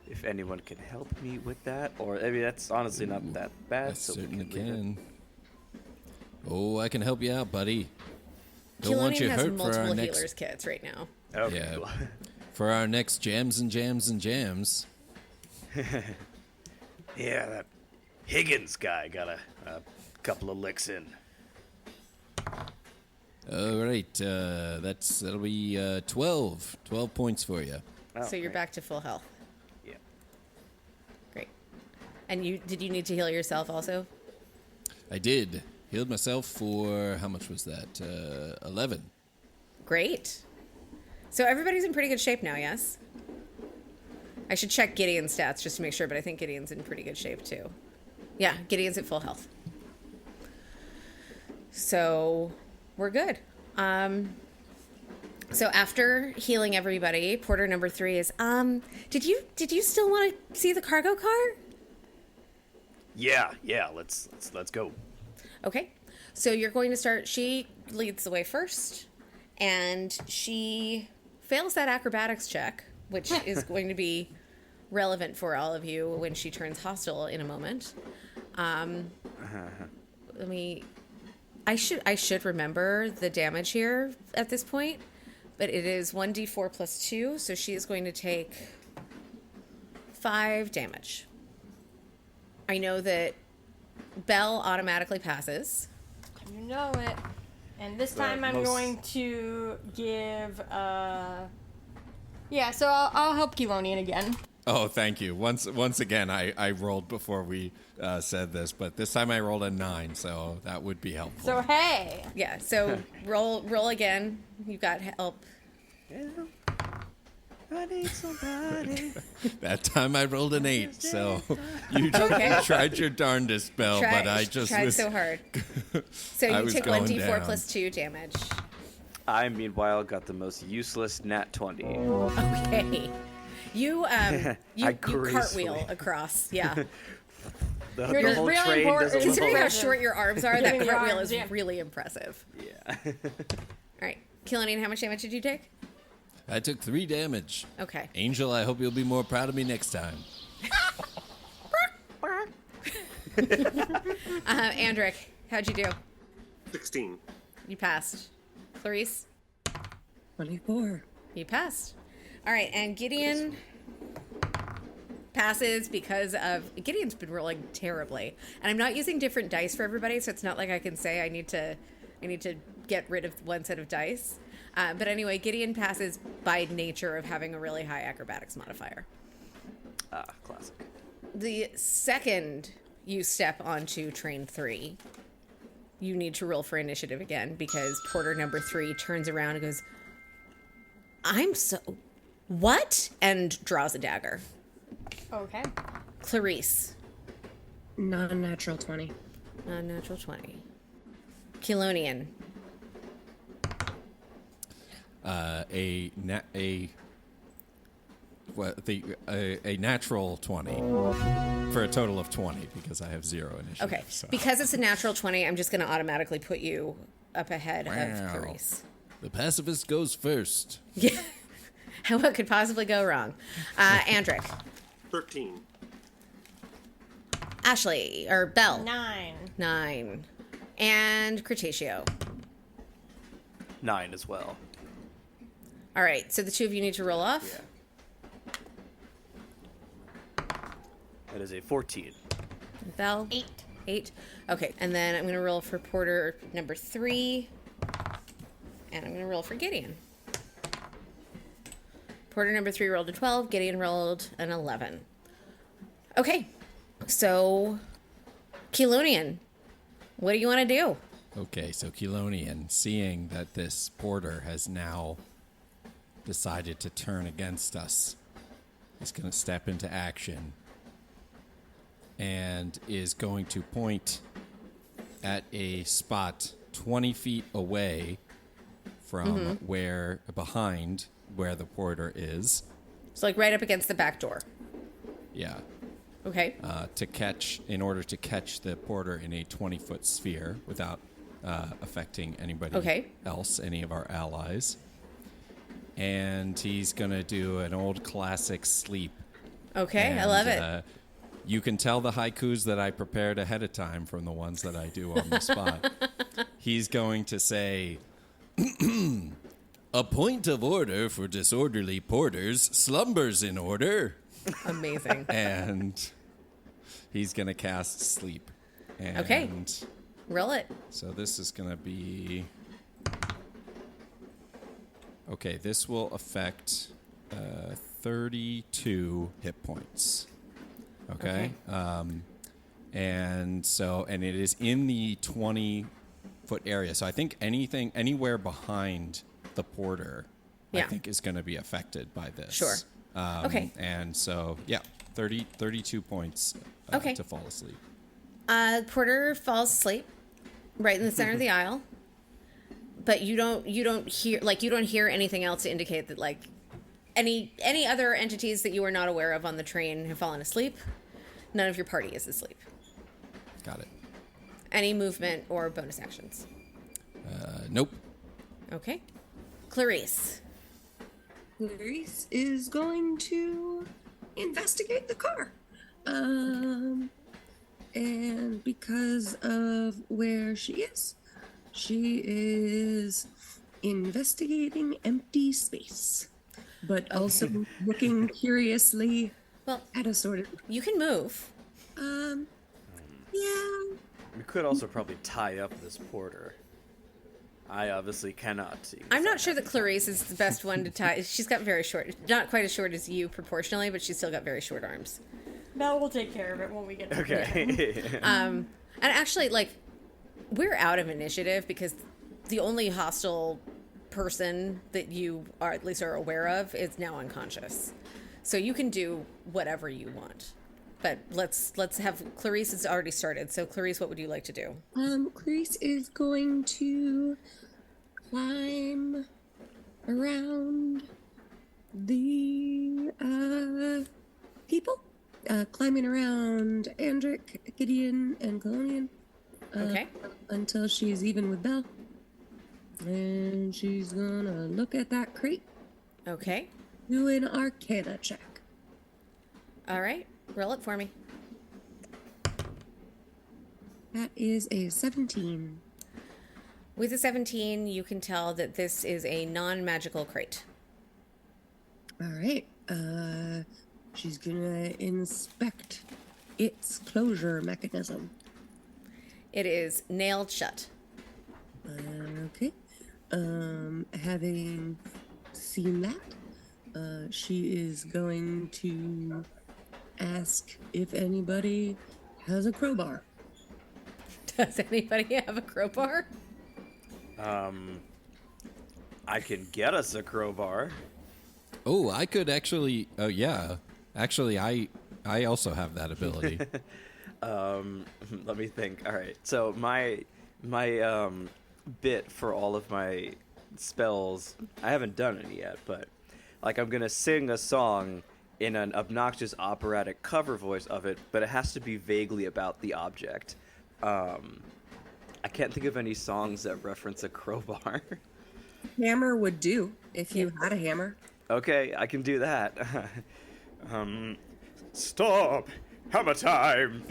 If anyone can help me with that, or that's honestly not that bad. I so certainly we can. Oh, I can help you out, buddy. Don't want you has hurt multiple for our healers next kits right now. Okay, yeah, cool. for our next jams and jams and jams. Yeah, that Higgins guy got a couple of licks in. All right, that'll be 12 points for you. So you're back to full health. Yeah. Great. And did you need to heal yourself also? I did. Healed myself for, how much was that? 11. Great. So everybody's in pretty good shape now, yes? I should check Gideon's stats just to make sure, but I think Gideon's in pretty good shape too. Yeah, Gideon's at full health. So we're good. So after healing everybody, porter number 3 is, did you still want to see the cargo car? Yeah, let's go. Okay. So you're going to start, she leads the way first, and she fails that acrobatics check, which is going to be relevant for all of you when she turns hostile in a moment. I should remember the damage here at this point, but it is 1d4 plus 2, so she is going to take 5 damage. I know that Belle automatically passes. You know it. And this time I'm going to give, yeah, so I'll help Keylonian again. Oh, thank you. Once again, I rolled before we said this, but this time I rolled a 9, so that would be helpful. So, hey. Yeah, so roll again. You've got help. I need somebody. That time I rolled an 8, so you tried your darndest, Belle, but I just tried was so hard. So you take 1d4 down. plus 2 damage. I, meanwhile, got the most useless nat 20. Okay. You you gracefully- cartwheel across. Yeah. The You're whole really train important. does a Considering how Impressive. short your arms are, that Getting the cartwheel arms, is yeah. really impressive. Yeah. All right. Killian, how much damage did you take? I took 3 damage. Okay. Angel, I hope you'll be more proud of me next time. Andric, how'd you do? 16. You passed. Clarice? 24. You passed. All right, and Gideon passes because of Gideon's been rolling terribly, and I'm not using different dice for everybody, so it's not like I can say I need to get rid of one set of dice. But anyway, Gideon passes by nature of having a really high acrobatics modifier. Classic. The second you step onto train 3, you need to roll for initiative again because porter number 3 turns around and goes, what? And draws a dagger. Okay. Clarice. Non-natural 20. Non-natural 20. Kilonian. A natural 20 for a total of 20 because I have 0 initiative. Okay. So. Because it's a natural 20, I'm just going to automatically put you up ahead of Clarice. The pacifist goes first. Yeah. What could possibly go wrong? Andric. 13. Ashley, or Belle. 9. And Cretaceous. 9 as well. All right, so the two of you need to roll off. Yeah. That is a 14. Belle? 8. 8. Okay, and then I'm going to roll for porter number 3. And I'm going to roll for Gideon. Porter number 3 rolled a 12. Gideon rolled an 11. Okay, so Kilonian, what do you want to do? Okay, so Kilonian, seeing that this porter has now decided to turn against us, is going to step into action and is going to point at a spot 20 feet away from behind where the porter is. So like right up against the back door. Yeah. Okay. In order to catch the porter in a 20-foot sphere without affecting anybody else, any of our allies. And he's going to do an old classic sleep. Okay, And, I love it. You can tell the haikus that I prepared ahead of time from the ones that I do on the spot. He's going to say, "A point of order for disorderly porters, slumbers in order." Amazing. And he's going to cast sleep. And Okay. Roll it. So this is going to be... Okay, this will affect 32 hit points. Okay? And it is in the 20-foot area. So I think anywhere behind the porter, I think is going to be affected by this. Sure. Okay. And so, 32 points to fall asleep. Porter falls asleep right in the center of the aisle. But you don't hear anything else to indicate that like any other entities that you are not aware of on the train have fallen asleep. None of your party is asleep. Got it. Any movement or bonus actions? Nope. Okay. Clarice. Clarice is going to investigate the car. And because of where she is investigating empty space, but also looking curiously at a sort of... You can move. Yeah. We could also probably tie up this porter. I obviously cannot. I'm not sure that Clarice is the best one to tie. She's got very short, not quite as short as you proportionally, but she's still got very short arms. Belle will take care of it when we get to Okay. And actually, like, we're out of initiative because the only hostile person that you are at least are aware of is now unconscious. So you can do whatever you want. But let's have Clarice has already started. So Clarice, what would you like to do? Clarice is going to climb around the people, climbing around Andric, Gideon, and Colonian. Okay. Until she's even with Belle. And she's gonna look at that crate. Okay. Do an Arcana check. All right. Roll it for me. That is a 17. With a 17, you can tell that this is a non-magical crate. All right. She's gonna inspect its closure mechanism. It is nailed shut. Okay. Having seen that, she is going to ask if anybody has a crowbar. Does anybody have a crowbar? I can get us a crowbar. Oh, I could actually. Oh, yeah. Actually, I also have that ability. Let me think. All right. So my bit for all of my spells, I haven't done any yet, but like I'm gonna sing a song in an obnoxious operatic cover voice of it, but it has to be vaguely about the object. I can't think of any songs that reference a crowbar. Hammer would do if you had a hammer. Okay, I can do that. Stop! Hammer time!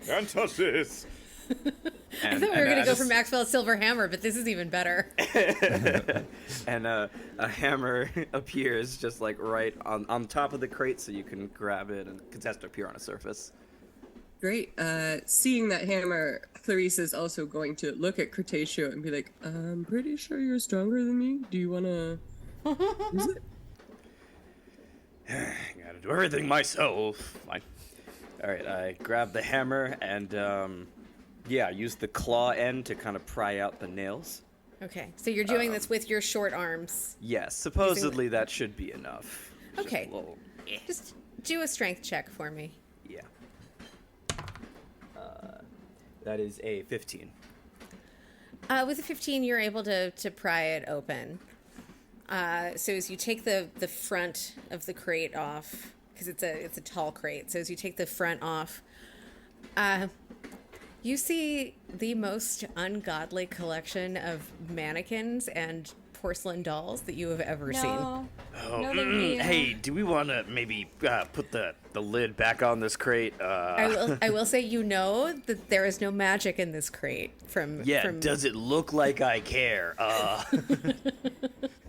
Can't touch this! I thought we were going to go for Maxwell's Silver Hammer, but this is even better. And a hammer appears just like right on top of the crate, so you can grab it, and it has to appear on a surface. Great. Seeing that hammer, Clarice is also going to look at Cretaceous and be like, I'm pretty sure you're stronger than me. Do you want to use it? Gotta do everything myself. Fine. All right, I grab the hammer and, use the claw end to kind of pry out the nails. Okay, so you're doing this with your short arms. Yes, supposedly that should be enough. Okay. Just do a strength check for me. Yeah. That is a 15. With a 15, you're able to pry it open. So as you take the front of the crate off, because it's a tall crate, so as you take the front off, you see the most ungodly collection of mannequins and porcelain dolls that you have ever seen. Oh, hey, do we want to maybe put the lid back on this crate? I will say that there is no magic in this crate. Does it look like I care?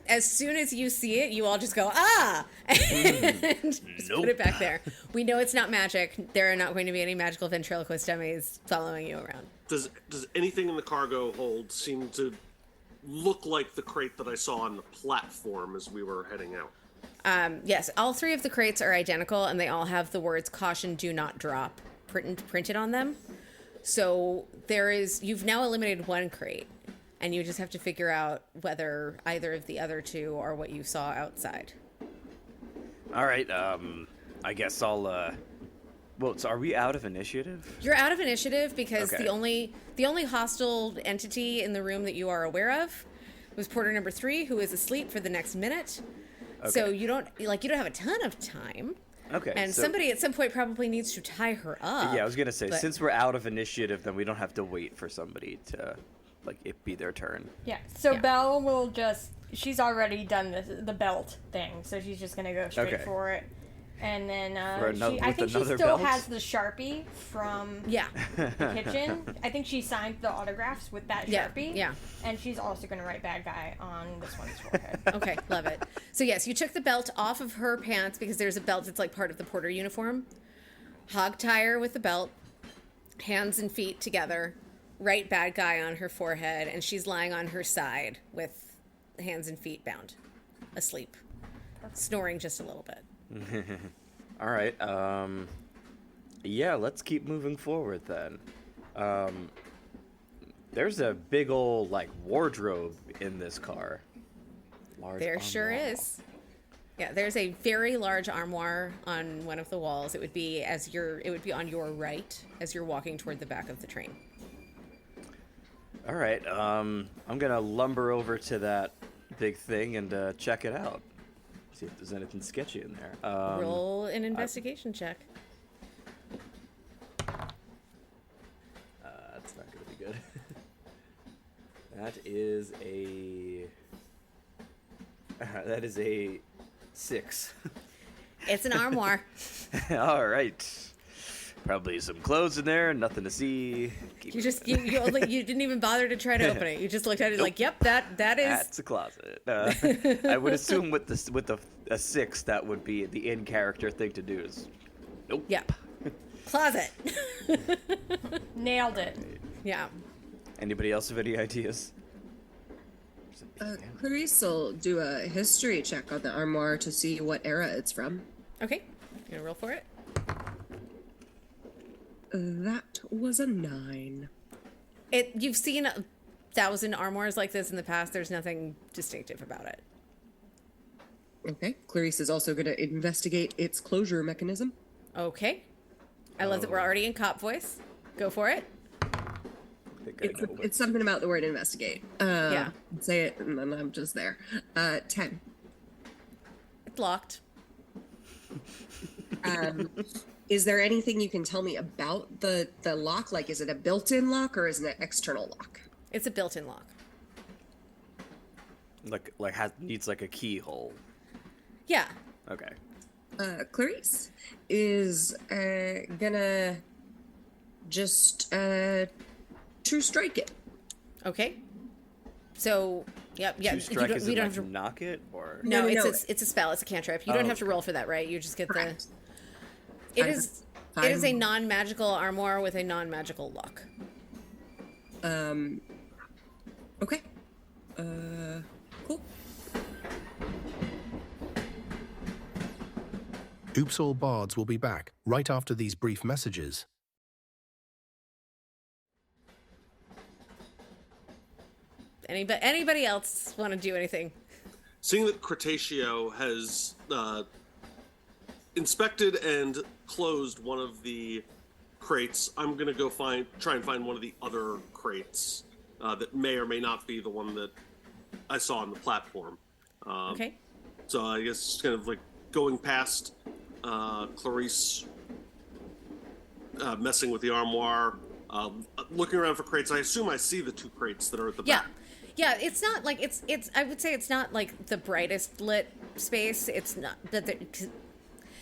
As soon as you see it, you all just go, ah! And just put it back there. We know it's not magic. There are not going to be any magical ventriloquist dummies following you around. Does anything in the cargo hold seem to look like the crate that I saw on the platform as we were heading out? Yes, all three of the crates are identical, and they all have the words "Caution, do not drop" printed on them. So you've now eliminated one crate. And you just have to figure out whether either of the other two are what you saw outside. All right, I guess I'll, so are we out of initiative? You're out of initiative because Okay. the only hostile entity in the room that you are aware of was Porter number 3, who is asleep for the next minute. Okay. So you don't have a ton of time. Okay. And somebody at some point probably needs to tie her up. Yeah, I was gonna say, but- since we're out of initiative, then we don't have to wait for somebody to, it be their turn. Yeah, so Belle will she's already done the belt thing, so she's just gonna go straight for it. And then I think she still belt? has the Sharpie from the kitchen. I think she signed the autographs with that Sharpie. Yeah. And she's also gonna write bad guy on this one's forehead. Okay, love it. So yes, you took the belt off of her pants because there's a belt that's like part of the Porter uniform. Hog tie her with the belt, hands and feet together. Write bad guy on her forehead, and she's lying on her side with hands and feet bound, asleep, snoring just a little bit. All right. Let's keep moving forward then. There's a big old like wardrobe in this car. Large There sure armoire. is. Yeah, there's a very large armoire on one of the walls. It would be on your right as you're walking toward the back of the train. All right. I'm gonna lumber over to that big thing and check it out. See if there's anything sketchy in there. Roll an investigation check. That's not gonna be good. That is a 6. It's an armoire. All right. Probably some clothes in there, nothing to see. You didn't even bother to try to open it. You just looked at it like, yep, that is. That's a closet. I would assume with a 6, that would be the in character thing to do. Is nope. Yep. Closet. Nailed it. Yeah. Anybody else have any ideas? Clarice will do a history check on the armoire to see what era it's from. Okay. You gonna roll for it? That was a 9. You've seen 1,000 armoires like this in the past. There's nothing distinctive about it. Okay. Clarice is also going to investigate its closure mechanism. Okay. I love that we're already in cop voice. Go for it. It's something about the word investigate. Yeah. Say it, and then I'm just there. 10. It's locked. Is there anything you can tell me about the lock? Like, is it a built-in lock or is it an external lock? It's a built-in lock. Needs like a keyhole. Yeah. Okay. Clarice is gonna just true strike it. Okay. So, yep. True strike is have to knock it or no, it's a spell. It's a cantrip. You don't have to roll for that, right? You just get Correct. It is a non-magical armoire with a non-magical lock. Okay. Cool. Oops All Bards will be back right after these brief messages. Anybody else want to do anything? Seeing that Cretaceous has inspected and closed one of the crates, I'm gonna go try and find one of the other crates that may or may not be the one that I saw on the platform. Okay. So I guess kind of like going past Clarice, messing with the armoire, looking around for crates. I assume I see the 2 crates that are at the back. Yeah, it's not like it's I would say it's not like the brightest lit space. It's not that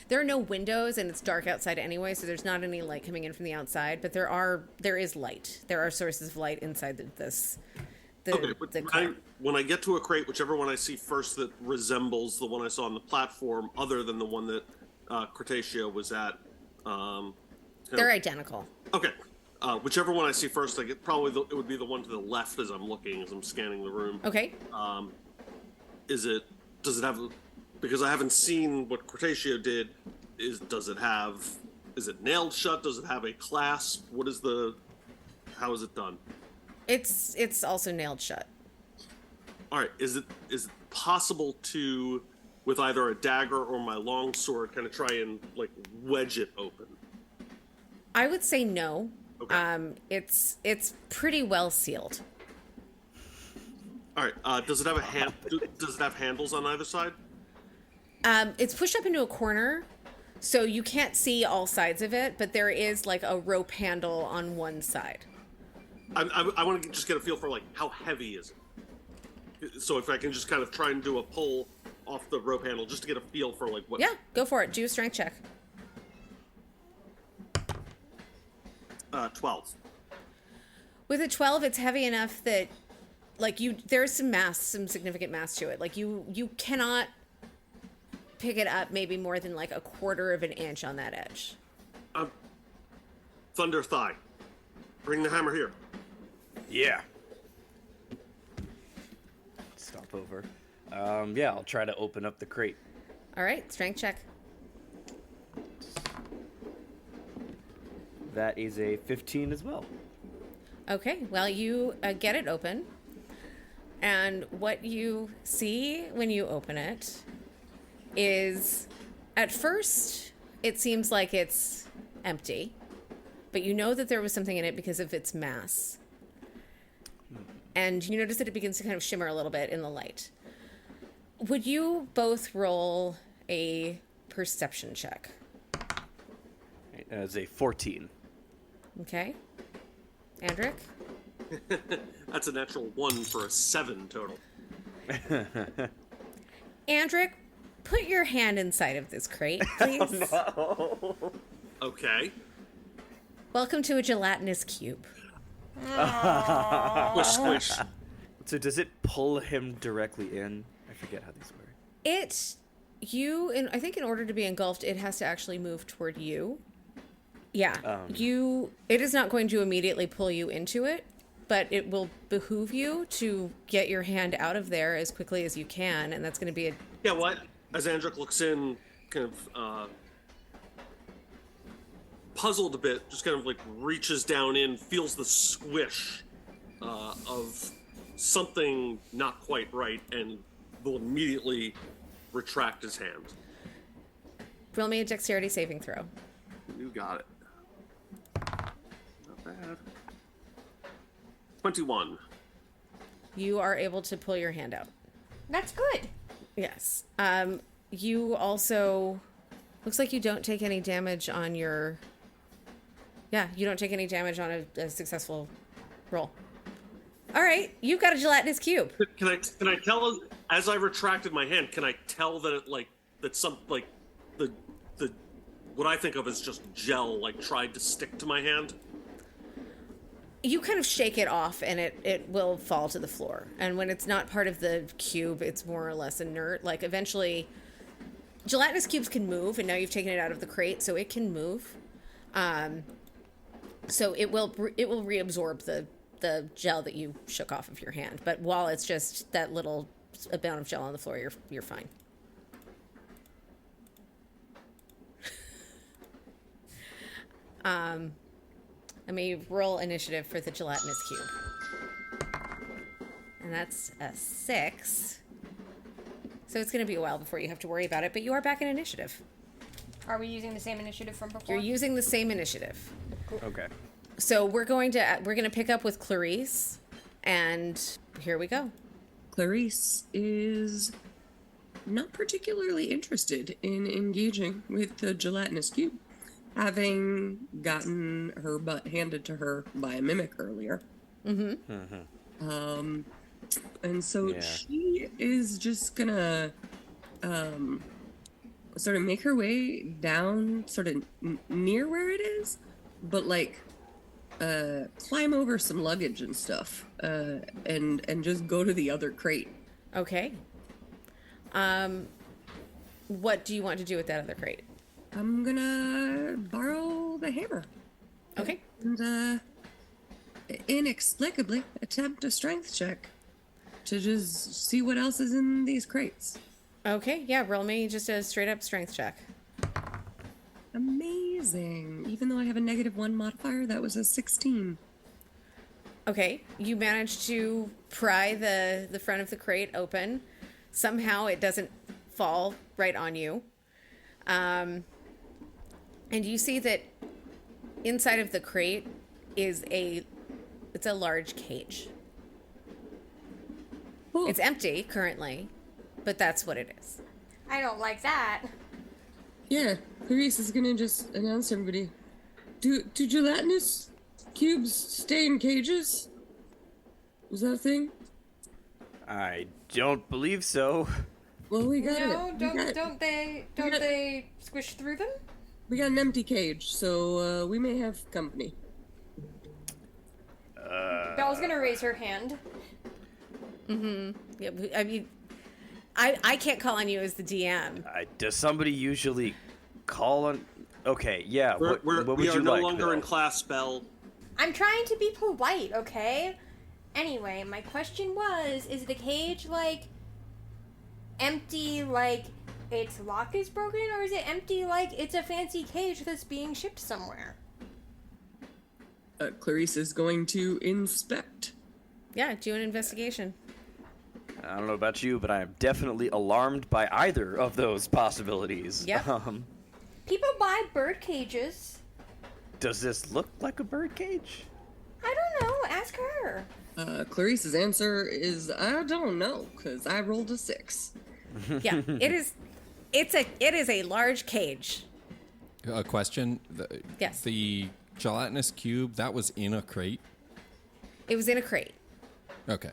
there are no windows and it's dark outside anyway, so there's not any light coming in from the outside, but there is light. There are sources of light inside the car. When I get to a crate, whichever one I see first that resembles the one I saw on the platform, other than the one that Cretaceous was at, they're identical. Okay. Whichever one I see first, it would be the one to the left as I'm looking, as I'm scanning the room. Okay. Does it have, because I haven't seen what Cretaceous did, is it nailed shut? Does it have a clasp? How is it done? It's also nailed shut. All right. Is it possible to, with either a dagger or my longsword, kind of try and like wedge it open? I would say no. Okay. It's pretty well sealed. All right. Does it have does it have handles on either side? It's pushed up into a corner, so you can't see all sides of it, but there is like a rope handle on one side. I want to just get a feel for like how heavy is it. So if I can just kind of try and do a pull off the rope handle, just to get a feel for like what. Yeah, go for it. Do a strength check. 12. With a 12, it's heavy enough that, like, there's some significant mass to it. Like, you cannot pick it up maybe more than, like, 1/4 of an inch on that edge. Thunder Thigh. Bring the hammer here. Yeah. Stop over. Yeah, I'll try to open up the crate. All right, strength check. That is a 15 as well. Okay, well, you get it open. And what you see when you open it is, at first, it seems like it's empty. But you know that there was something in it because of its mass. And you notice that it begins to kind of shimmer a little bit in the light. Would you both roll a perception check? As a 14. Okay. Andric? That's a natural 1 for a 7 total. Andric, put your hand inside of this crate, please. Oh, no. Okay. Welcome to a gelatinous cube. Squish, squish. So does it pull him directly in? I forget how these work. I think in order to be engulfed, it has to actually move toward you. Yeah. It is not going to immediately pull you into it, but it will behoove you to get your hand out of there as quickly as you can, and that's going to be Yeah, what? As Andric looks in, kind of puzzled a bit, just kind of like reaches down in, feels the squish of something not quite right, and will immediately retract his hand. Roll me a dexterity saving throw. You got it. Not bad. 21. You are able to pull your hand out. That's good. Yes. You also... Looks like you don't take any damage on your... Yeah, you don't take any damage on a successful roll. All right, you've got a gelatinous cube. Can I tell, as I retracted my hand, can I tell that the what I think of as just gel, tried to stick to my hand? You kind of shake it off and it will fall to the floor. And when it's not part of the cube, it's more or less inert. Eventually, gelatinous cubes can move, and now you've taken it out of the crate, so it can move. So it will reabsorb the gel that you shook off of your hand. But while it's just that little amount of gel on the floor, you're fine. Let me roll initiative for the gelatinous cube. And that's a 6. So it's going to be a while before you have to worry about it, but you are back in initiative. Are we using the same initiative from before? You're using the same initiative. Cool. Okay. So we're going to pick up with Clarice, and here we go. Clarice is not particularly interested in engaging with the gelatinous cube, having gotten her butt handed to her by a mimic earlier. Mm-hmm. And so she is just gonna sort of make her way down sort of near where it is, but climb over some luggage and stuff, and just go to the other crate. Okay. What do you want to do with that other crate? I'm gonna borrow the hammer. Okay. And inexplicably attempt a strength check to just see what else is in these crates. Okay, yeah, roll me just a straight up strength check. Amazing. Even though I have a -1 modifier, that was a 16. Okay, you managed to pry the front of the crate open. Somehow it doesn't fall right on you. And you see that inside of the crate is it's a large cage. Ooh. It's empty currently, but that's what it is. I don't like that. Yeah, Clarice is gonna just announce to everybody. Do gelatinous cubes stay in cages? Is that a thing? I don't believe so. Well, we got No, it. don't they squish through them? We got an empty cage, so we may have company. Belle's gonna raise her hand. Mm-hmm. Yeah, I mean, I can't call on you as the DM. Does somebody usually call on? Okay, yeah. What would We are you no like, longer Bill? in class, Belle. I'm trying to be polite, okay? Anyway, my question was, is the cage, empty, its lock is broken, or is it empty, it's a fancy cage that's being shipped somewhere? Clarice is going to inspect. Yeah, do an investigation. I don't know about you, but I am definitely alarmed by either of those possibilities. Yep. People buy bird cages. Does this look like a bird cage? I don't know. Ask her. Clarice's answer is, I don't know, because I rolled a 6. Yeah, it is a large cage. A question. Yes. The gelatinous cube, that was in a crate? It was in a crate. Okay.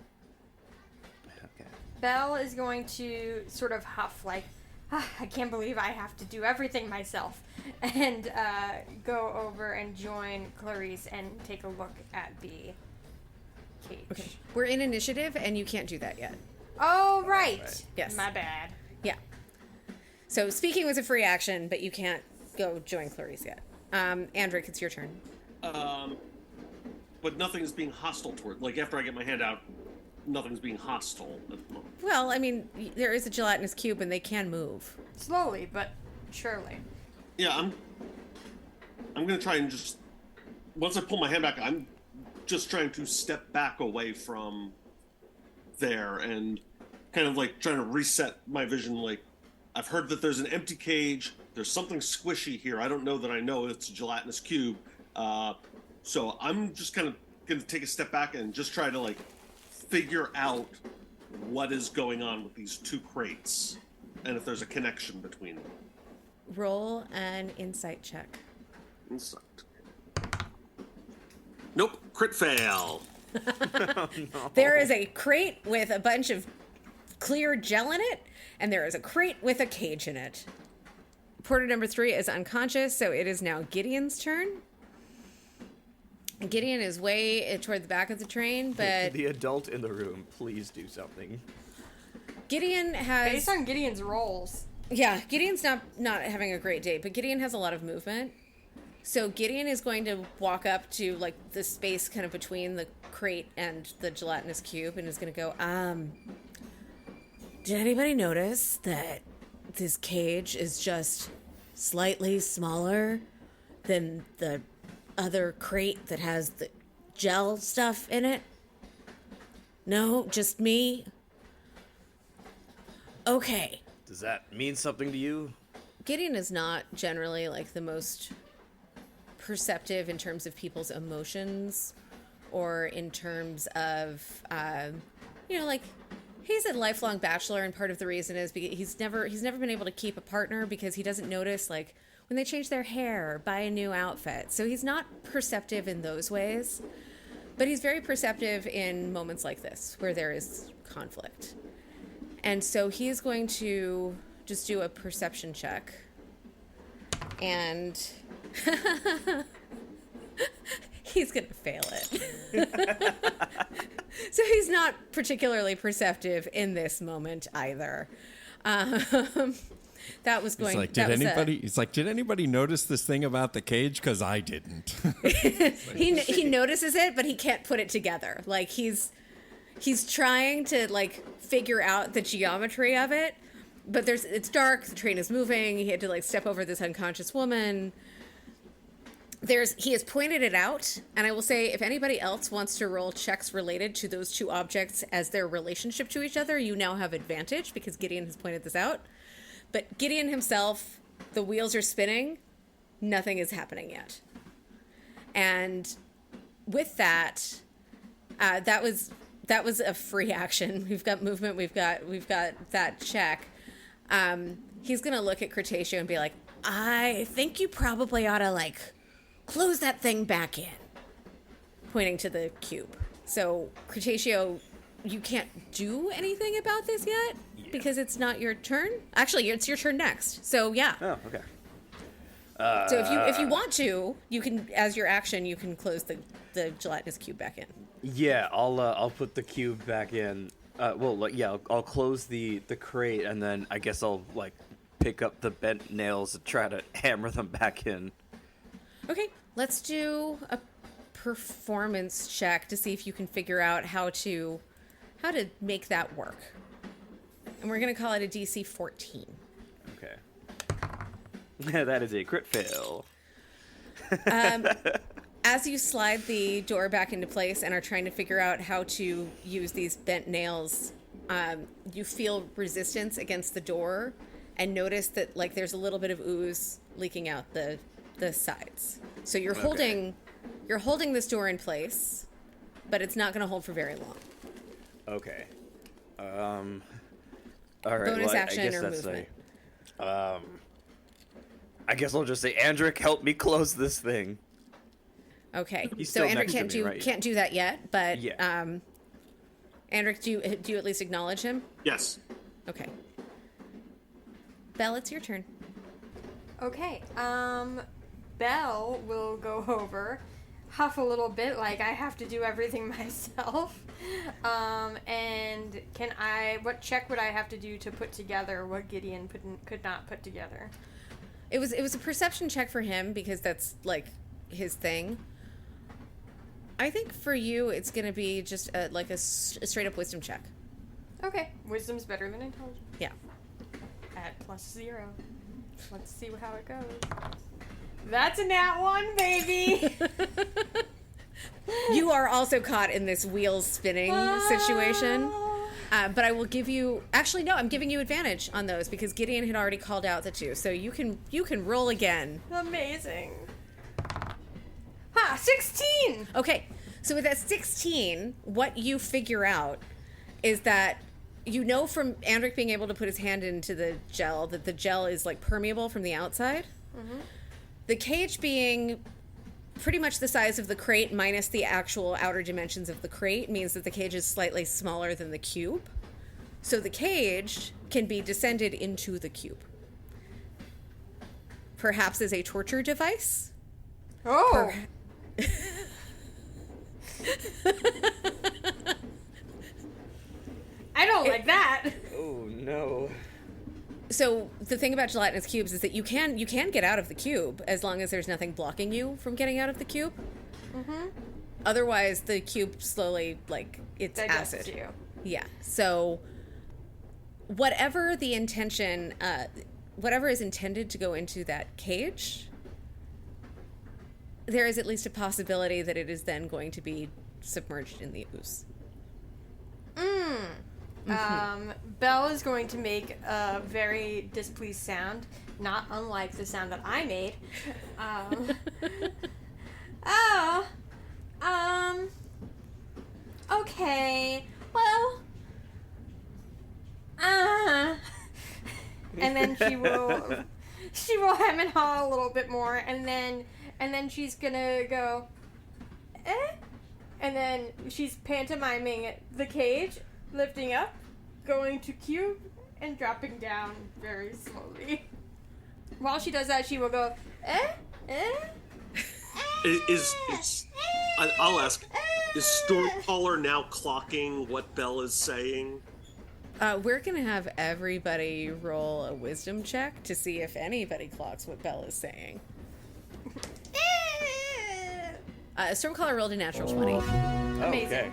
Belle is going to sort of huff like, I can't believe I have to do everything myself, and go over and join Clarice and take a look at the cage. Okay. We're in initiative, and you can't do that yet. Oh, right. Yes. My bad. Yeah. So speaking was a free action, but you can't go join Clarice yet. Andric, it's your turn. But nothing is being hostile toward. Like, after I get my hand out, nothing's being hostile at the moment. Well, I mean, there is a gelatinous cube, and they can move. Slowly, but surely. Yeah, I'm gonna try and just, once I pull my hand back, I'm just trying to step back away from there and kind of like trying to reset my vision. Like, I've heard that there's an empty cage. There's something squishy here. I don't know that I know it's a gelatinous cube. So I'm just kind of gonna take a step back and just try to like figure out what is going on with these two crates and if there's a connection between them. Roll an insight check. Insight. Nope, crit fail. Oh, no. There is a crate with a bunch of clear gel in it, and there is a crate with a cage in it. Porter number 3 is unconscious, so it is now Gideon's turn. Gideon is way toward the back of the train, but The adult in the room, please do something. Gideon has... Based on Gideon's rolls. Yeah, Gideon's not having a great day, but Gideon has a lot of movement. So Gideon is going to walk up to, like, the space kind of between the crate and the gelatinous cube and is going to go, did anybody notice that this cage is just slightly smaller than the other crate that has the gel stuff in it? No, just me? Okay. Does that mean something to you? Gideon is not generally like the most perceptive in terms of people's emotions or in terms of, like, he's a lifelong bachelor, and part of the reason is because he's never been able to keep a partner because he doesn't notice, like, when they change their hair or buy a new outfit. So he's not perceptive in those ways, but he's very perceptive in moments like this where there is conflict. And so he is going to just do a perception check. And he's going to fail it. So he's not particularly perceptive in this moment either. That was going. He's like, did anybody notice this thing about the cage? Because I didn't. He notices it, but he can't put it together. Like he's trying to like figure out the geometry of it, but it's dark. The train is moving. He had to like step over this unconscious woman. He has pointed it out, and I will say, if anybody else wants to roll checks related to those two objects as their relationship to each other, you now have advantage because Gideon has pointed this out. But Gideon himself, the wheels are spinning, nothing is happening yet. And with that, that was a free action. We've got movement, we've got that check. He's gonna look at Cretaceous and be like, I think you probably ought to like close that thing back in, pointing to the cube. So Cretaceous, you can't do anything about this yet because it's not your turn. Actually, it's your turn next. So yeah. Oh, okay. So if you want to, you can, as your action, you can close the gelatinous cube back in. Yeah, I'll put the cube back in. I'll close the crate, and then I guess I'll like pick up the bent nails and try to hammer them back in. Okay, let's do a performance check to see if you can figure out how to make that work. And we're gonna call it a DC 14. Okay. That is a crit fail. As you slide the door back into place and are trying to figure out how to use these bent nails, you feel resistance against the door and notice that like there's a little bit of ooze leaking out the sides. So you're holding this door in place, but it's not going to hold for very long. Okay. All right. Bonus well, action I guess or that's movement. I guess I'll just say, Andric, help me close this thing. Okay. He's So still Andric next to me, right? can't do that yet, but Yeah. Andric, do you at least acknowledge him? Yes. Okay. Belle, it's your turn. Okay. Belle will go over, huff a little bit, like I have to do everything myself. And what check would I have to do to put together what Gideon could not put together? It was a perception check for him because that's like his thing. I think for you it's going to be just a straight up wisdom check. Okay. Wisdom's better than intelligence. Yeah. At +0. Let's see how it goes. That's a nat 1, baby! You are also caught in this wheels spinning situation. But I will give you... Actually, no, I'm giving you advantage on those because Gideon had already called out the 2. So you can roll again. Amazing. 16! Okay, so with that 16, what you figure out is that you know from Andric being able to put his hand into the gel that the gel is like permeable from the outside. Mm-hmm. The cage being pretty much the size of the crate minus the actual outer dimensions of the crate means that the cage is slightly smaller than the cube. So the cage can be descended into the cube. Perhaps as a torture device? Oh! I don't like that. Oh, no. So the thing about gelatinous cubes is that you can get out of the cube as long as there's nothing blocking you from getting out of the cube. Mm-hmm. Otherwise, the cube slowly, like, it's Digests acid. you. Yeah. So whatever the intention, whatever is intended to go into that cage, there is at least a possibility that it is then going to be submerged in the ooze. Belle is going to make a very displeased sound, not unlike the sound that I made. Okay, well, and then she will hem and haw a little bit more, and then she's gonna go, and then she's pantomiming the cage, lifting up, going to cube, and dropping down very slowly. While she does that, she will go, I'll ask, is Stormcaller now clocking what Belle is saying? We're going to have everybody roll a wisdom check to see if anybody clocks what Belle is saying. Stormcaller rolled a natural 20. Amazing. Okay.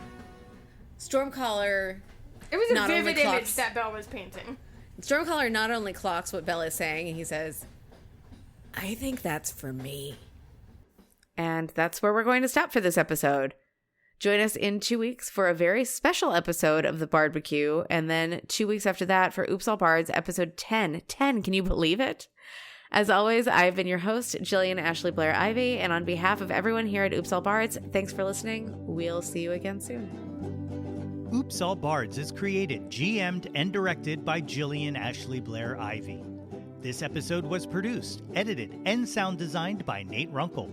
Stormcaller... It was a not vivid only image clocks- that Belle was painting. Stormcaller not only clocks what Belle is saying, he says, I think that's for me. And that's where we're going to stop for this episode. Join us in 2 weeks for a very special episode of the Barbecue, and then 2 weeks after that for Oops All Bards, episode 10. 10, can you believe it? As always, I've been your host, Jillian Ashley Blair Ivy, and on behalf of everyone here at Oops All Bards, thanks for listening. We'll see you again soon. Oops All Bards is created, GM'd, and directed by Jillian Ashley Blair Ivy. This episode was produced, edited, and sound designed by Nate Runkle.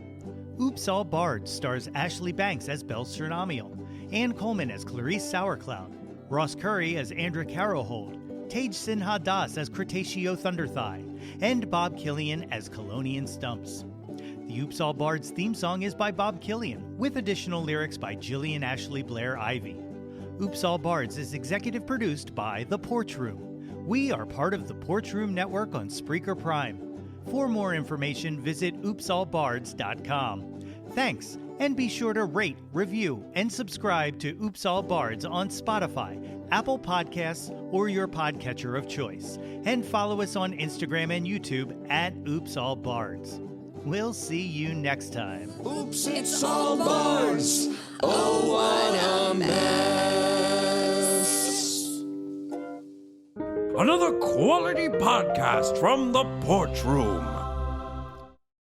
Oops All Bards stars Ashley Banks as Belle Cernamiel, Ann Coleman as Clarice Sauercloud, Ross Curry as Andric Harrowhold, Tage Sinha Das as Cretaceous Thunderthigh, and Bob Killian as Colonian Stumps. The Oops All Bards theme song is by Bob Killian, with additional lyrics by Jillian Ashley Blair Ivy. Oops All Bards is executive produced by The Porch Room. We are part of the Porch Room Network on Spreaker Prime. For more information, visit oopsallbards.com. Thanks, and be sure to rate, review, and subscribe to Oops All Bards on Spotify, Apple Podcasts, or your podcatcher of choice. And follow us on Instagram and YouTube at Oops All Bards. We'll see you next time. Oops, it's all Bards. Oh, what a mess. Another quality podcast from the Porch Room.